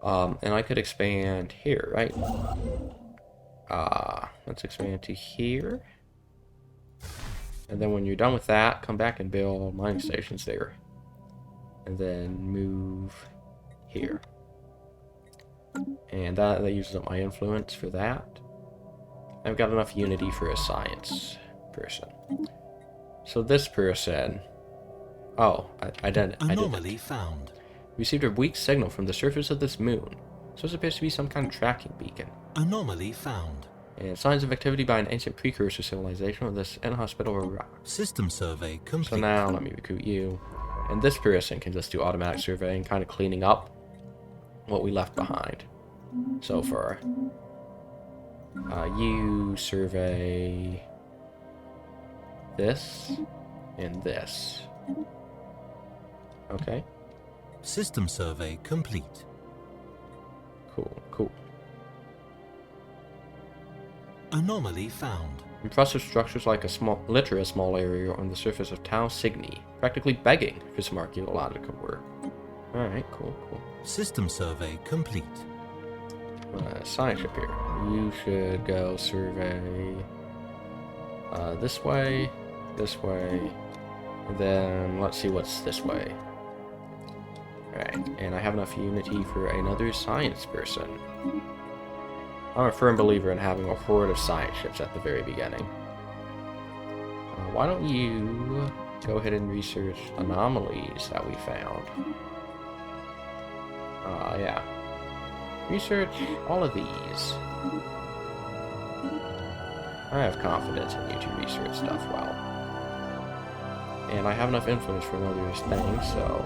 And I could expand here, right? Let's expand to here. And then when you're done with that, come back and build mining stations there. And then move here. And that uses up my influence for that. I've got enough Unity for a science person. So this person... Oh, I didn't. Anomaly found. Received a weak signal from the surface of this moon. So it appears to be some kind of tracking beacon. Anomaly found. And signs of activity by an ancient precursor civilization of this inhospitable rock. System survey complete. So now let me recruit you. And this person can just do automatic surveying, kind of cleaning up what we left behind so far. You survey this and this. Okay. System survey complete. Cool. Anomaly found. Impressive structures like a small area on the surface of Tau Cygni, practically begging for some archaeological work. Alright, cool. System survey complete. Science ship here. You should go survey this way, and then let's see what's this way. Alright, and I have enough Unity for another science person. I'm a firm believer in having a horde of science ships at the very beginning. Why don't you go ahead and research anomalies that we found? Yeah. Research all of these. I have confidence in you to research stuff well. And I have enough influence for another thing, so...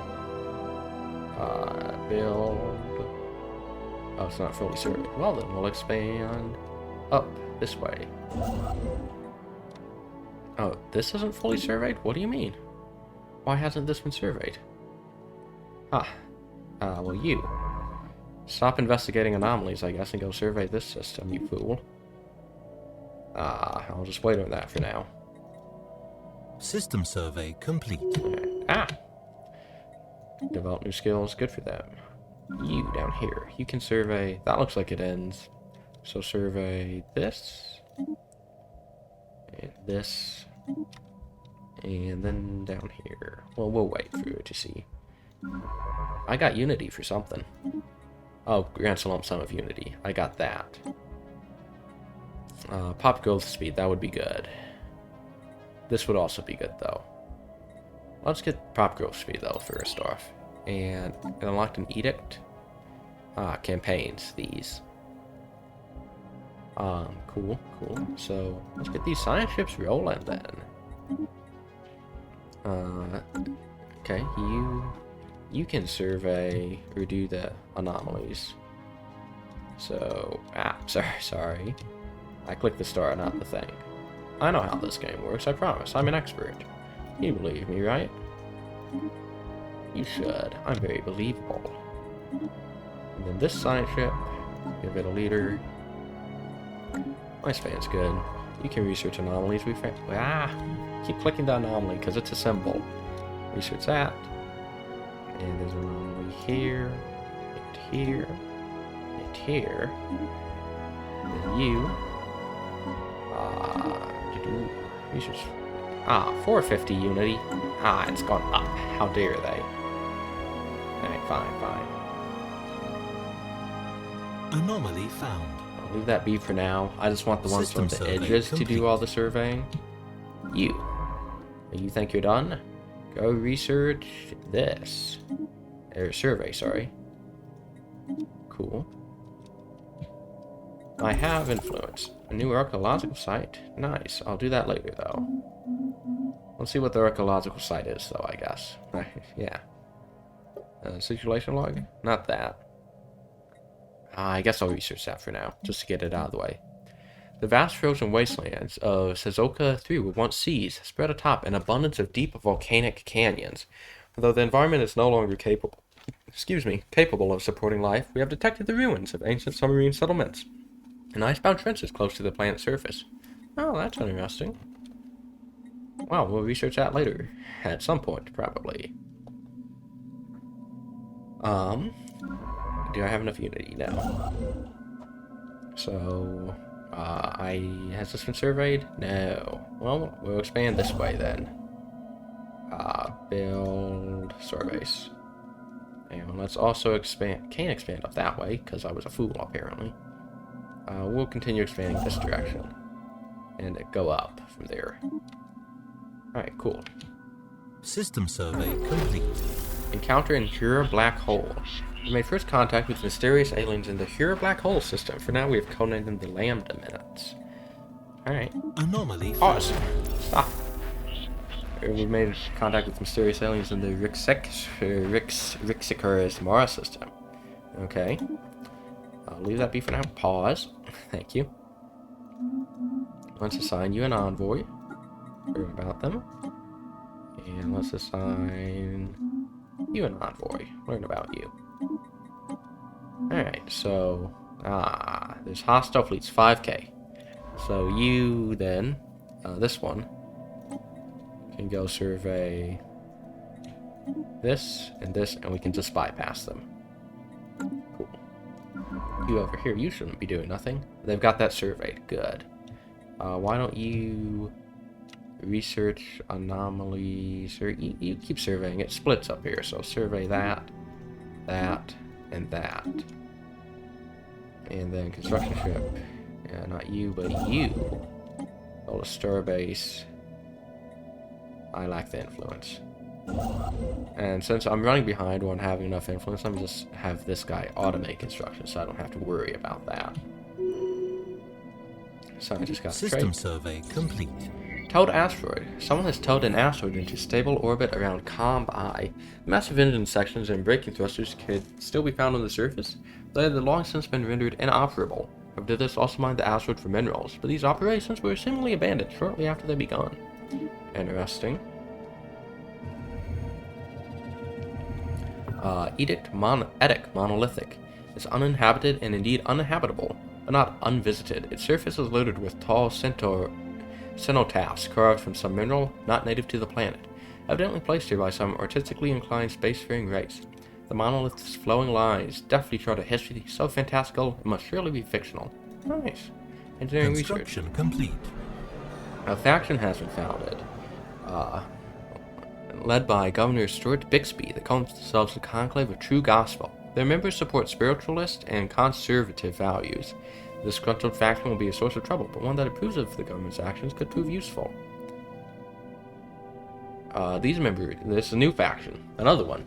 build... Oh, it's not fully surveyed. Well then, we'll expand up this way. Oh, this isn't fully surveyed? What do you mean? Why hasn't this been surveyed? Well you. Stop investigating anomalies, I guess, and go survey this system, you fool. I'll just wait on that for now. System survey complete. Develop new skills, good for them. You down here, you can survey, that looks like it ends. So survey this, and this, and then down here. Well, we'll wait for it to see. I got Unity for something. Oh, grants a lump sum of Unity. I got that. Pop growth speed, that would be good. This would also be good, though. Let's get pop growth speed, though, first off. And it unlocked an edict. Campaigns, these. Cool. So, let's get these science ships rolling, then. Okay, you can survey or do the anomalies. So, sorry. I clicked the star, not the thing. I know how this game works, I promise. I'm an expert. You believe me, right? You should. I'm very believable. And then this science ship, give it a leader. My span's good. You can research anomalies we found. Keep clicking the anomaly because it's a symbol. Research that. And there's an anomaly here, and here, and here. And then you. Research. 450 Unity. It's gone up. How dare they? Alright, fine. Anomaly found. Leave that be for now. I just want the ones on the edges to do all the surveying. You think you're done? Go research this. Or survey, sorry. Cool. I have influence. A new archaeological site. Nice. I'll do that later, though. Let's see what the archaeological site is, though, I guess. Yeah. Situation log? Not that. I guess I'll research that for now, just to get it out of the way. The vast frozen wastelands of Sezoka 3 were once seas, spread atop an abundance of deep volcanic canyons. Although the environment is no longer capable of supporting life, we have detected the ruins of ancient submarine settlements and icebound trenches close to the planet's surface. Oh, that's interesting. Well, we'll research that later. At some point, probably. Do I have enough unity now? So, has this been surveyed? No. Well, we'll expand this way then. Build surveys. And let's also expand, can't expand up that way, because I was a fool, apparently. We'll continue expanding this direction. And go up from there. Alright, cool. System survey complete. Encounter in Hura Black Hole. We made first contact with mysterious aliens in the Hura Black Hole system. For now, we have codenamed them the Lambda Minutes. Alright. Anomaly. Pause. Stop. We made contact with mysterious aliens in the Rixicurus Mara system. Okay. I'll leave that be for now. Pause. Thank you. Let's assign you an envoy. Learn about them. And let's assign you an envoy. Learn about you. Alright, so... there's hostile fleets, 5k. So you then, this one, can go survey this, and we can just bypass them. Cool. You over here, you shouldn't be doing nothing. They've got that surveyed. Good. Why don't you research anomalies, or you keep surveying. It splits up here, so survey that, and that. And then construction ship. Yeah, not you, but you. Build a star base. I lack the influence. And since I'm running behind on having enough influence, let me just have this guy automate construction so I don't have to worry about that. So I just got System survey complete. Towed asteroid. Someone has towed an asteroid into stable orbit around Comb I. Massive engine sections and braking thrusters could still be found on the surface. They had long since been rendered inoperable. However, this also mined the asteroid for minerals, but these operations were seemingly abandoned shortly after they begun. Interesting. Edict Monolithic. It's uninhabited and indeed uninhabitable, but not unvisited. Its surface is loaded with tall cenotaphs carved from some mineral not native to the planet, evidently placed here by some artistically inclined spacefaring race. The monolith's flowing lines deftly chart a history so fantastical it must surely be fictional. Nice. Engineering Construction research. complete. A faction has been founded, led by Governor Stuart Bixby, that calls themselves the Conclave of True Gospel. Their members support spiritualist and conservative values. The disgruntled faction will be a source of trouble, but one that approves of the government's actions could prove useful. This is a new faction, another one,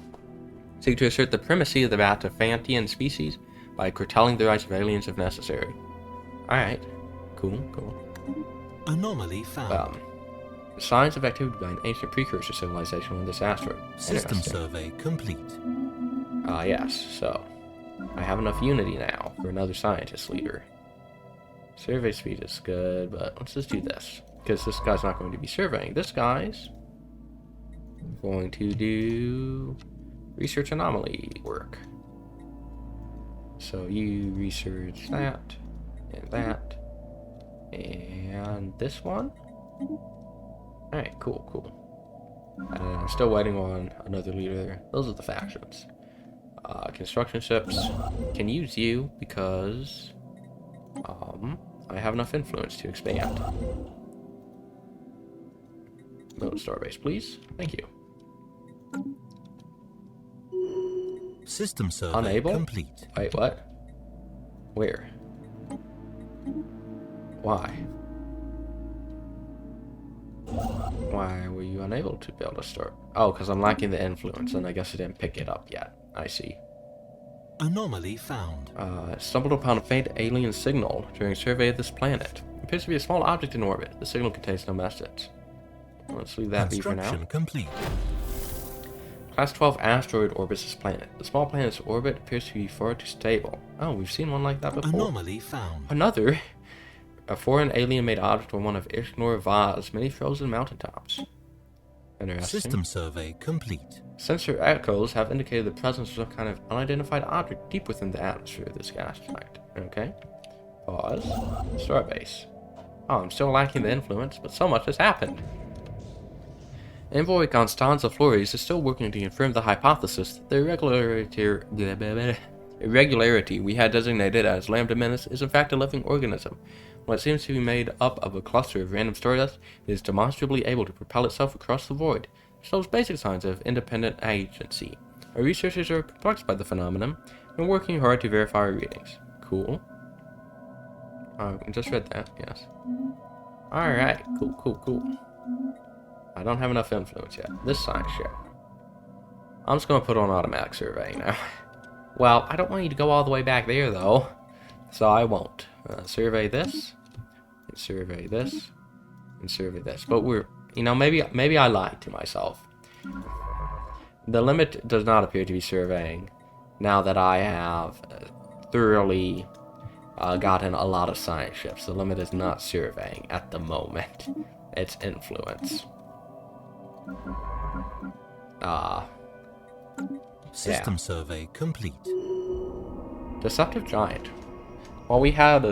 seek to assert the primacy of the Batafantian species by curtailing the rights of aliens if necessary. Alright, cool. Anomaly found. Signs of activity by an ancient precursor civilization on this asteroid. System survey complete. Yes, so I have enough unity now for another scientist leader. Survey speed is good, but let's just do this, because this guy's not going to be surveying. This guy's going to do research anomaly work. So you research that, and this one. Alright, cool. I'm still waiting on another leader. Those are the factions. Construction ships can use you because I have enough influence to expand. Build a starbase, please. Thank you. System survey complete. Wait, what? Where? Why? Why were you unable to build a store? Oh, because I'm lacking the influence, and I guess I didn't pick it up yet. I see. Anomaly found. Stumbled upon a faint alien signal during a survey of this planet. It appears to be a small object in orbit. The signal contains no message. Let's leave that be for now. Construction complete. Class 12 asteroid orbits this planet. The small planet's orbit appears to be far too stable. Oh, we've seen one like that before. Anomaly found. Another? A foreign alien-made object on one of Ishgnor Va's many frozen mountaintops. Interesting. System survey complete. Sensor echoes have indicated the presence of some kind of unidentified object deep within the atmosphere of this gas giant. Okay. Pause. Starbase. Oh, I'm still lacking the influence, but so much has happened. Envoy Constanza Flores is still working to confirm the hypothesis that the irregularity we had designated as Lambda Menace is in fact a living organism. While it seems to be made up of a cluster of random stardust, it is demonstrably able to propel itself across the void. It shows basic signs of independent agency. Our researchers are perplexed by the phenomenon and working hard to verify our readings. Cool. I just read that, yes. Alright, cool. I don't have enough influence yet. This science ship. I'm just going to put on automatic survey now. Well, I don't want you to go all the way back there, though. So I won't. Survey this. And survey this. And survey this. But we're... You know, maybe I lied to myself. The limit does not appear to be surveying. Now that I have thoroughly gotten a lot of science ships. The limit is not surveying at the moment. It's influence. System survey complete. Deceptive giant. What we had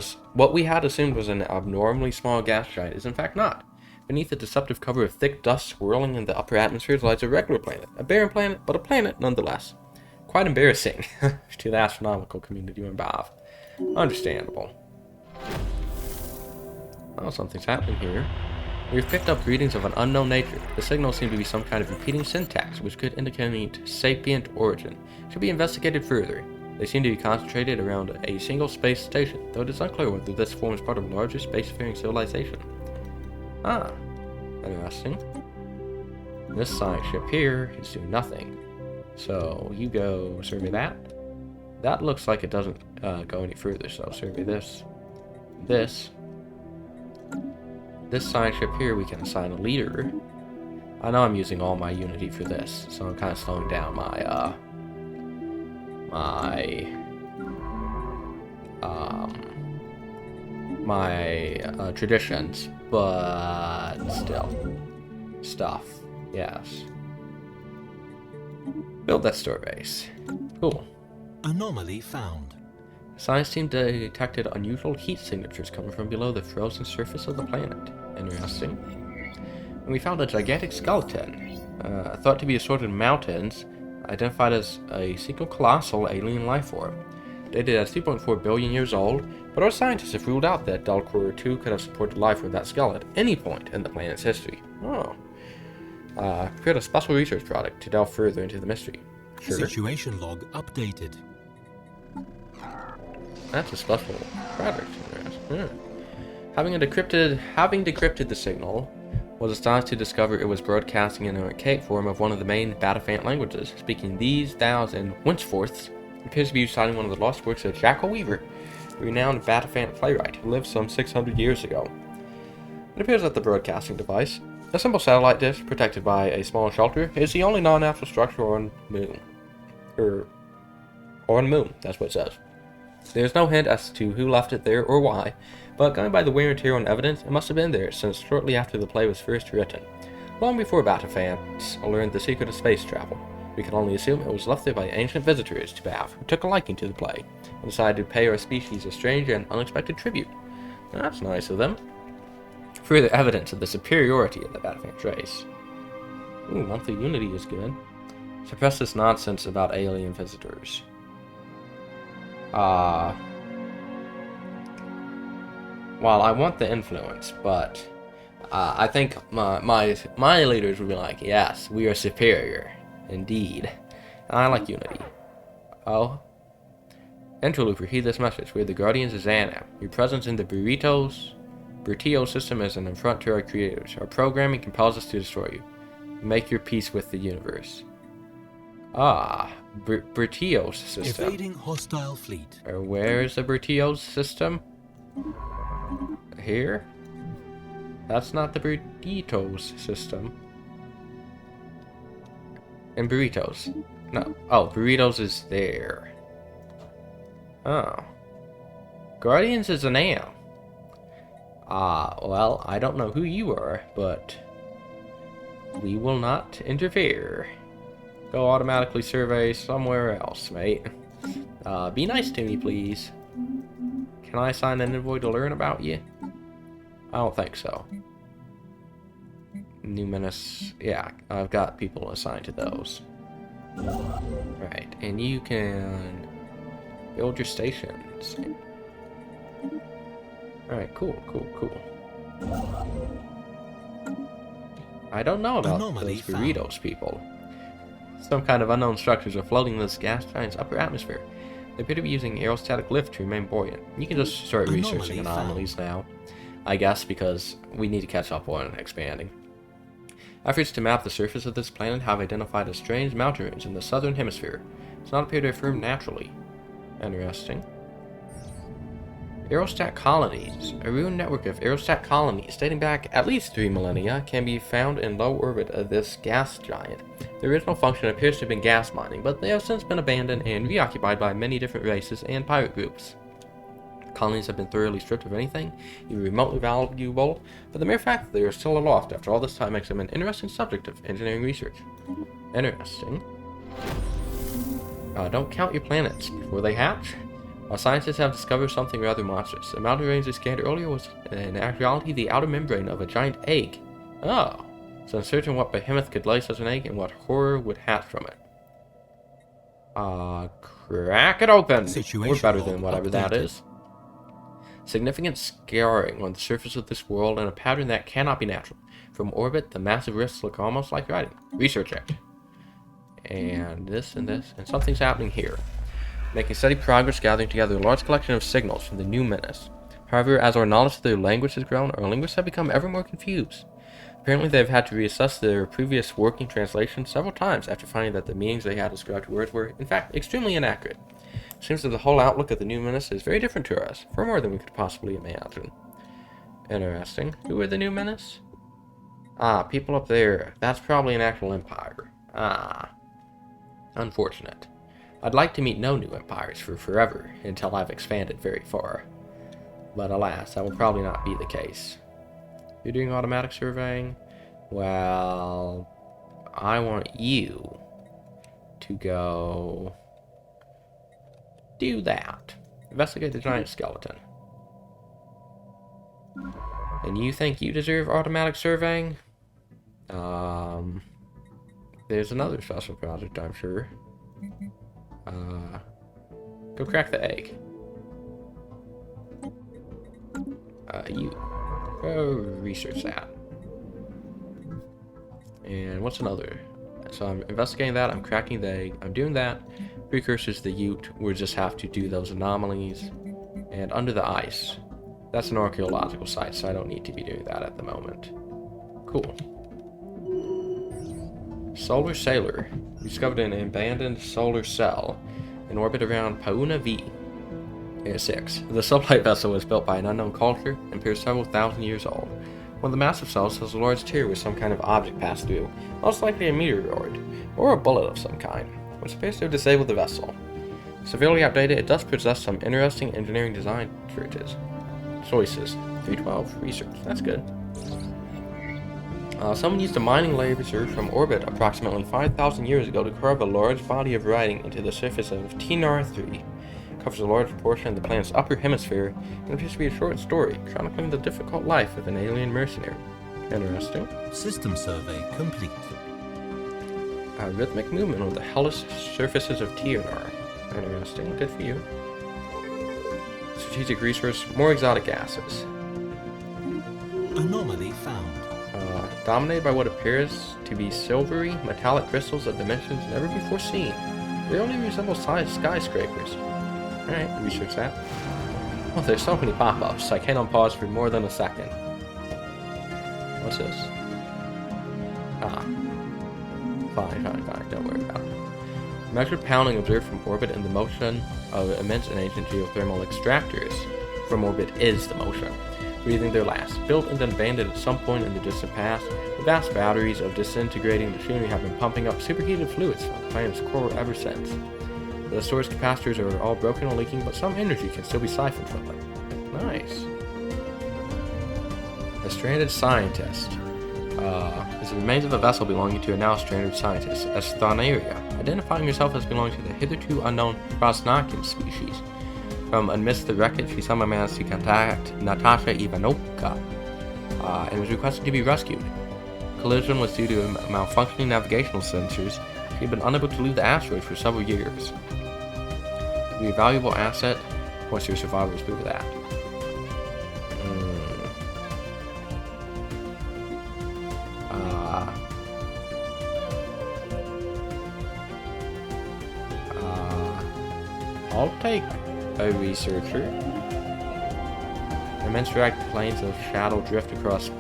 assumed was an abnormally small gas giant is in fact not. Beneath the deceptive cover of thick dust swirling in the upper atmosphere lies a regular planet. A barren planet, but a planet nonetheless. Quite embarrassing to the astronomical community involved. Understandable. Oh, something's happening here. We've picked up readings of an unknown nature. The signals seem to be some kind of repeating syntax, which could indicate sapient origin. Should be investigated further. They seem to be concentrated around a single space station, though it is unclear whether this forms part of a larger spacefaring civilization. Ah, interesting. This science ship here is doing nothing. So you go survey that. That looks like it doesn't go any further, so survey this. This science ship here, we can assign a leader. I know I'm using all my Unity for this, so I'm kind of slowing down my traditions, but still. Stuff. Yes. Build that store base. Cool. Anomaly found. Science team detected unusual heat signatures coming from below the frozen surface of the planet. Interesting. And we found a gigantic skeleton, thought to be assorted mountains, identified as a single colossal alien life form. Dated as 2.4 billion years old, but our scientists have ruled out that Delcor 2 could have supported life from that skeleton at any point in the planet's history. Oh. Prepared a special research product to delve further into the mystery. Sure. Situation log updated. That's a special product. Having decrypted the signal, was astonished to discover it was broadcasting in an archaic form of one of the main Batafant languages. Speaking these, thous, and whenceforths, appears to be reciting one of the lost works of Jackal Weaver, a renowned Batafant playwright who lived some 600 years ago. It appears that the broadcasting device, a simple satellite dish protected by a small shelter, is the only non-natural structure on Moon. On Moon, that's what it says. There's no hint as to who left it there or why, but going by the wear and tear on evidence, it must have been there since shortly after the play was first written. Long before Batafants learned the secret of space travel, we can only assume it was left there by ancient visitors to Bath who took a liking to the play, and decided to pay our species a strange and unexpected tribute. That's nice of them. Further evidence of the superiority of the Batafant race. Ooh, monthly Unity is good. Suppress this nonsense about alien visitors. Well, I want the influence, but I think my leaders would be like, yes, we are superior, indeed. And I like Unity. Oh. Interlooper, heed this message. We are the Guardians of Xanam. Your presence in the burritos Bertio system is an affront to our creators. Our programming compels us to destroy you. Make your peace with the universe. Ah, Bertio's system. Evading hostile fleet. Where is the Bertio's system? Here? That's not the Burritos system. And Burritos. No. Oh, Burritos is there. Oh. Guardians is an AM. Well, I don't know who you are, but we will not interfere. Go automatically survey somewhere else, mate. Be nice to me, please. Can I sign an envoy to learn about you? I don't think so. New Menace. Yeah, I've got people assigned to those. Right, and you can build your stations. Alright, cool. I don't know about those Burritos people. Some kind of unknown structures are floating in this gas giant's upper atmosphere. They appear to be using aerostatic lift to remain buoyant. You can just start researching anomalies now, I guess, because we need to catch up on expanding. Efforts to map the surface of this planet have identified a strange mountain range in the southern hemisphere. It does not appear to form naturally. Interesting. Aerostat colonies. A ruined network of aerostat colonies dating back at least 3 millennia can be found in low orbit of this gas giant. The original function appears to have been gas mining, but they have since been abandoned and reoccupied by many different races and pirate groups. Colonies have been thoroughly stripped of anything, even remotely valuable, but the mere fact that they are still aloft after all this time makes them an interesting subject of engineering research. Interesting. Don't count your planets before they hatch. Our scientists have discovered something rather monstrous. The mountain range they scanned earlier was, in actuality, the outer membrane of a giant egg. Oh, so uncertain what behemoth could lay such an egg and what horror would hatch from it. Crack it open! We're better than whatever that is. Significant scarring on the surface of this world and a pattern that cannot be natural. From orbit, the massive rifts look almost like writing. Research it. And this, and something's happening here. Making steady progress gathering together a large collection of signals from the new menace. However, as our knowledge of their language has grown, our linguists have become ever more confused. Apparently, they have had to reassess their previous working translation several times after finding that the meanings they had ascribed to words were, in fact, extremely inaccurate. It seems that the whole outlook of the new menace is very different to us, far more than we could possibly imagine. Interesting. Who are the new menace? People up there. That's probably an actual empire. Unfortunate. I'd like to meet no new empires for forever, until I've expanded very far. But alas, that will probably not be the case. You're doing automatic surveying? Well, I want you to go do that. Investigate the giant skeleton. And you think you deserve automatic surveying? There's another special project, I'm sure. Go crack the egg. You go research that. And what's another? So I'm investigating that, I'm cracking the egg, I'm doing that. Precursors the Ute, we'll just have to do those anomalies. And under the ice. That's an archaeological site, so I don't need to be doing that at the moment. Cool. Solar Sailor. We discovered an abandoned solar cell in orbit around Pauna V. 6. The sublight vessel was built by an unknown culture and appears several thousand years old. One of the massive cells has a large tear with some kind of object passed through, most likely a meteoroid, or a bullet of some kind, which appears to have disabled the vessel. Severely outdated, it does possess some interesting engineering design choices. 312 research, that's good. Someone used a mining laser from orbit approximately 5,000 years ago to carve a large body of writing into the surface of TNR-3. It covers a large portion of the planet's upper hemisphere and appears to be a short story chronicling the difficult life of an alien mercenary. Interesting. System survey complete. Rhythmic movement on the hellish surfaces of TNR. Interesting. Good for you. Strategic resource, more exotic gases. Anomaly found. Dominated by what appears to be silvery, metallic crystals of dimensions never before seen. They only resemble skyscrapers. Alright, research that. Oh, there's so many pop-ups. I can't unpause for more than a second. What's this? Ah. Fine. Don't worry about it. Measured pounding observed from orbit and the motion of immense and ancient geothermal extractors from orbit is the motion. Breathing their last. Built and then abandoned at some point in the distant past, the vast batteries of disintegrating machinery have been pumping up superheated fluids from the planet's core ever since. The storage capacitors are all broken or leaking, but some energy can still be siphoned from them. Nice. A stranded scientist. Is the remains of a vessel belonging to a now stranded scientist, Stellaris, identifying herself as belonging to the hitherto unknown Krasnakin species. From amidst the wreckage, she somehow managed to contact Natasha Ivanovka, and was requested to be rescued. Collision was due to malfunctioning navigational sensors. She had been unable to leave the asteroid for several years. Be a valuable asset. Once your survivors prove that. I'll take a researcher. Immense direct planes of shadow drift across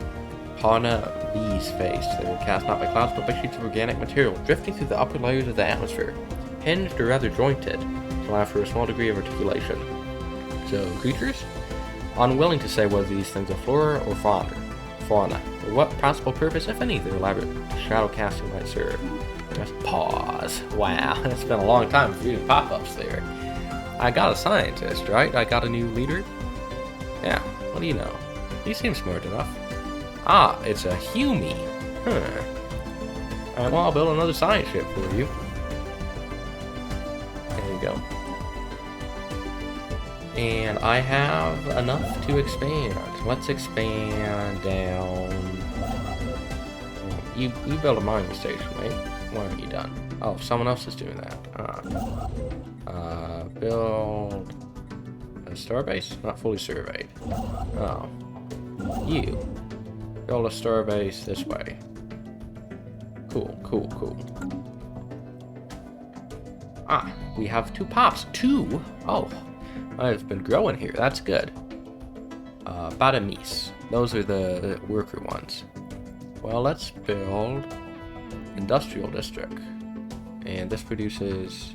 Pana B's face. They were cast not by clouds but by sheets of organic material, drifting through the upper layers of the atmosphere. Hinged or rather jointed, to allow for a small degree of articulation. So, creatures? Unwilling to say whether these things are flora or fauna, or what possible purpose, if any, their elaborate shadow casting might serve. Just pause. Wow, it's been a long time for reading pop-ups there. I got a scientist, right? I got a new leader? Yeah, what do you know? You seem smart enough. Ah, it's a Humie. Huh. Alright, well, I'll build another science ship for you. There you go. And I have enough to expand. Let's expand down. You built a mining station, right? Why aren't you done? Oh, someone else is doing that. Build a starbase? Not fully surveyed. Oh. You. Build a starbase this way. Cool. Ah, we have 2 pops. 2? Oh. I've been growing here. That's good. Batamis. Those are the worker ones. Well, let's build industrial district. And this produces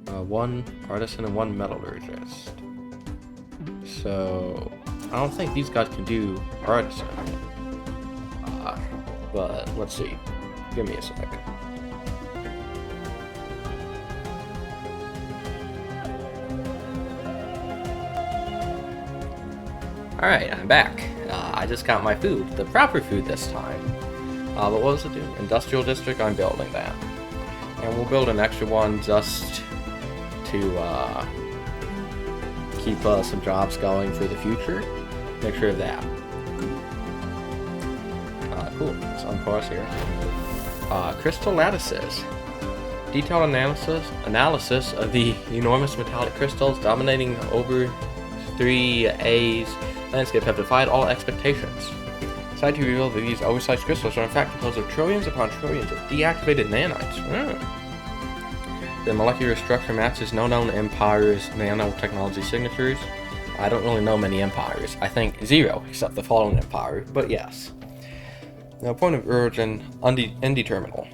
1 artisan and 1 metallurgist. So, I don't think these guys can do artisan. But let's see. Give me a sec. Alright, I'm back. I just got my food. The proper food this time. But what was it doing? Industrial district, I'm building that. And we'll build an extra one just to keep some jobs going for the future. Make sure of that. Cool. Let's unpause here. Crystal lattices. Detailed analysis of the enormous metallic crystals dominating over 3A's landscape have defied all expectations. Scientists reveal that these oversized crystals are in fact composed of trillions upon trillions of deactivated nanites. The molecular structure matches no known empires' nanotechnology signatures. I don't really know many empires. I think 0, except the fallen empire, but yes. Now, point of origin, indeterminate.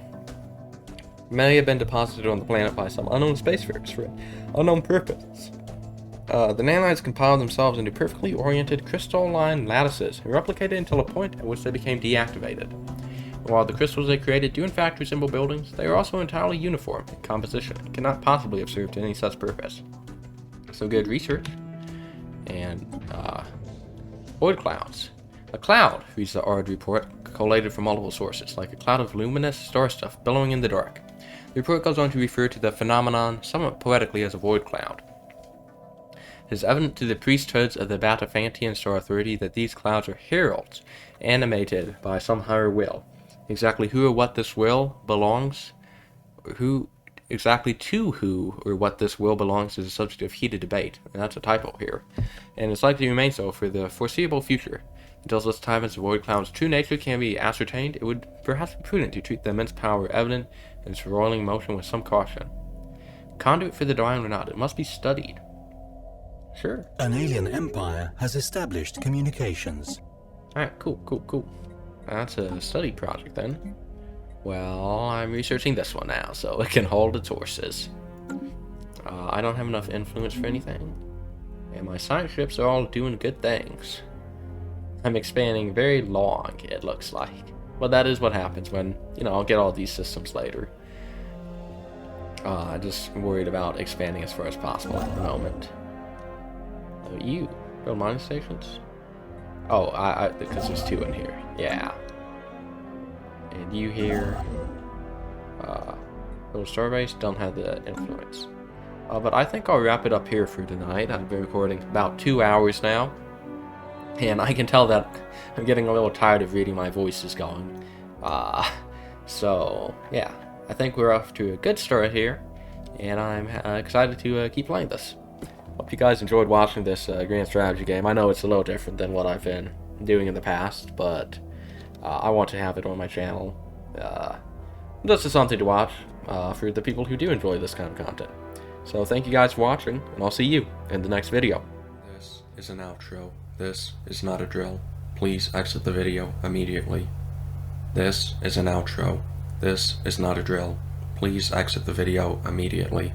May have been deposited on the planet by some unknown spacefarers for an unknown purpose. The nanites compiled themselves into perfectly oriented crystalline lattices and replicated until a point at which they became deactivated. While the crystals they created do in fact resemble buildings, they are also entirely uniform in composition and cannot possibly have served any such purpose. So good research. And, void clouds. A cloud, reads the ARD report, collated from multiple sources, like a cloud of luminous star stuff billowing in the dark. The report goes on to refer to the phenomenon somewhat poetically as a void cloud. It is evident to the priesthoods of the Batafantian Star Authority that these clouds are heralds, animated by some higher will. Exactly who or what this will belongs, exactly to who or what this will belongs is a subject of heated debate, and that's a typo here, and it's likely to remain so for the foreseeable future. Until such time as the void cloud's true nature can be ascertained, it would perhaps be prudent to treat the immense power evident in its roiling motion with some caution. Conduit for the divine or not, it must be studied. Sure. An alien empire has established communications. Alright, cool. That's a study project then. Well, I'm researching this one now, so it can hold its horses. I don't have enough influence for anything. And my science ships are all doing good things. I'm expanding very long, it looks like. Well, that is what happens when, I'll get all these systems later. I'm just worried about expanding as far as possible at the moment. Oh, you build mining stations? Oh, because there's 2 in here. Yeah. And you here. Little starbase don't have the influence. But I think I'll wrap it up here for tonight. I've been recording about 2 hours now. And I can tell that I'm getting a little tired of reading my voices going. So, yeah. I think we're off to a good start here. And I'm excited to keep playing this. Hope you guys enjoyed watching this grand strategy game. I know it's a little different than what I've been doing in the past, but I want to have it on my channel. This is something to watch for the people who do enjoy this kind of content. So thank you guys for watching, and I'll see you in the next video. This is an outro. This is not a drill. Please exit the video immediately. This is an outro. This is not a drill. Please exit the video immediately.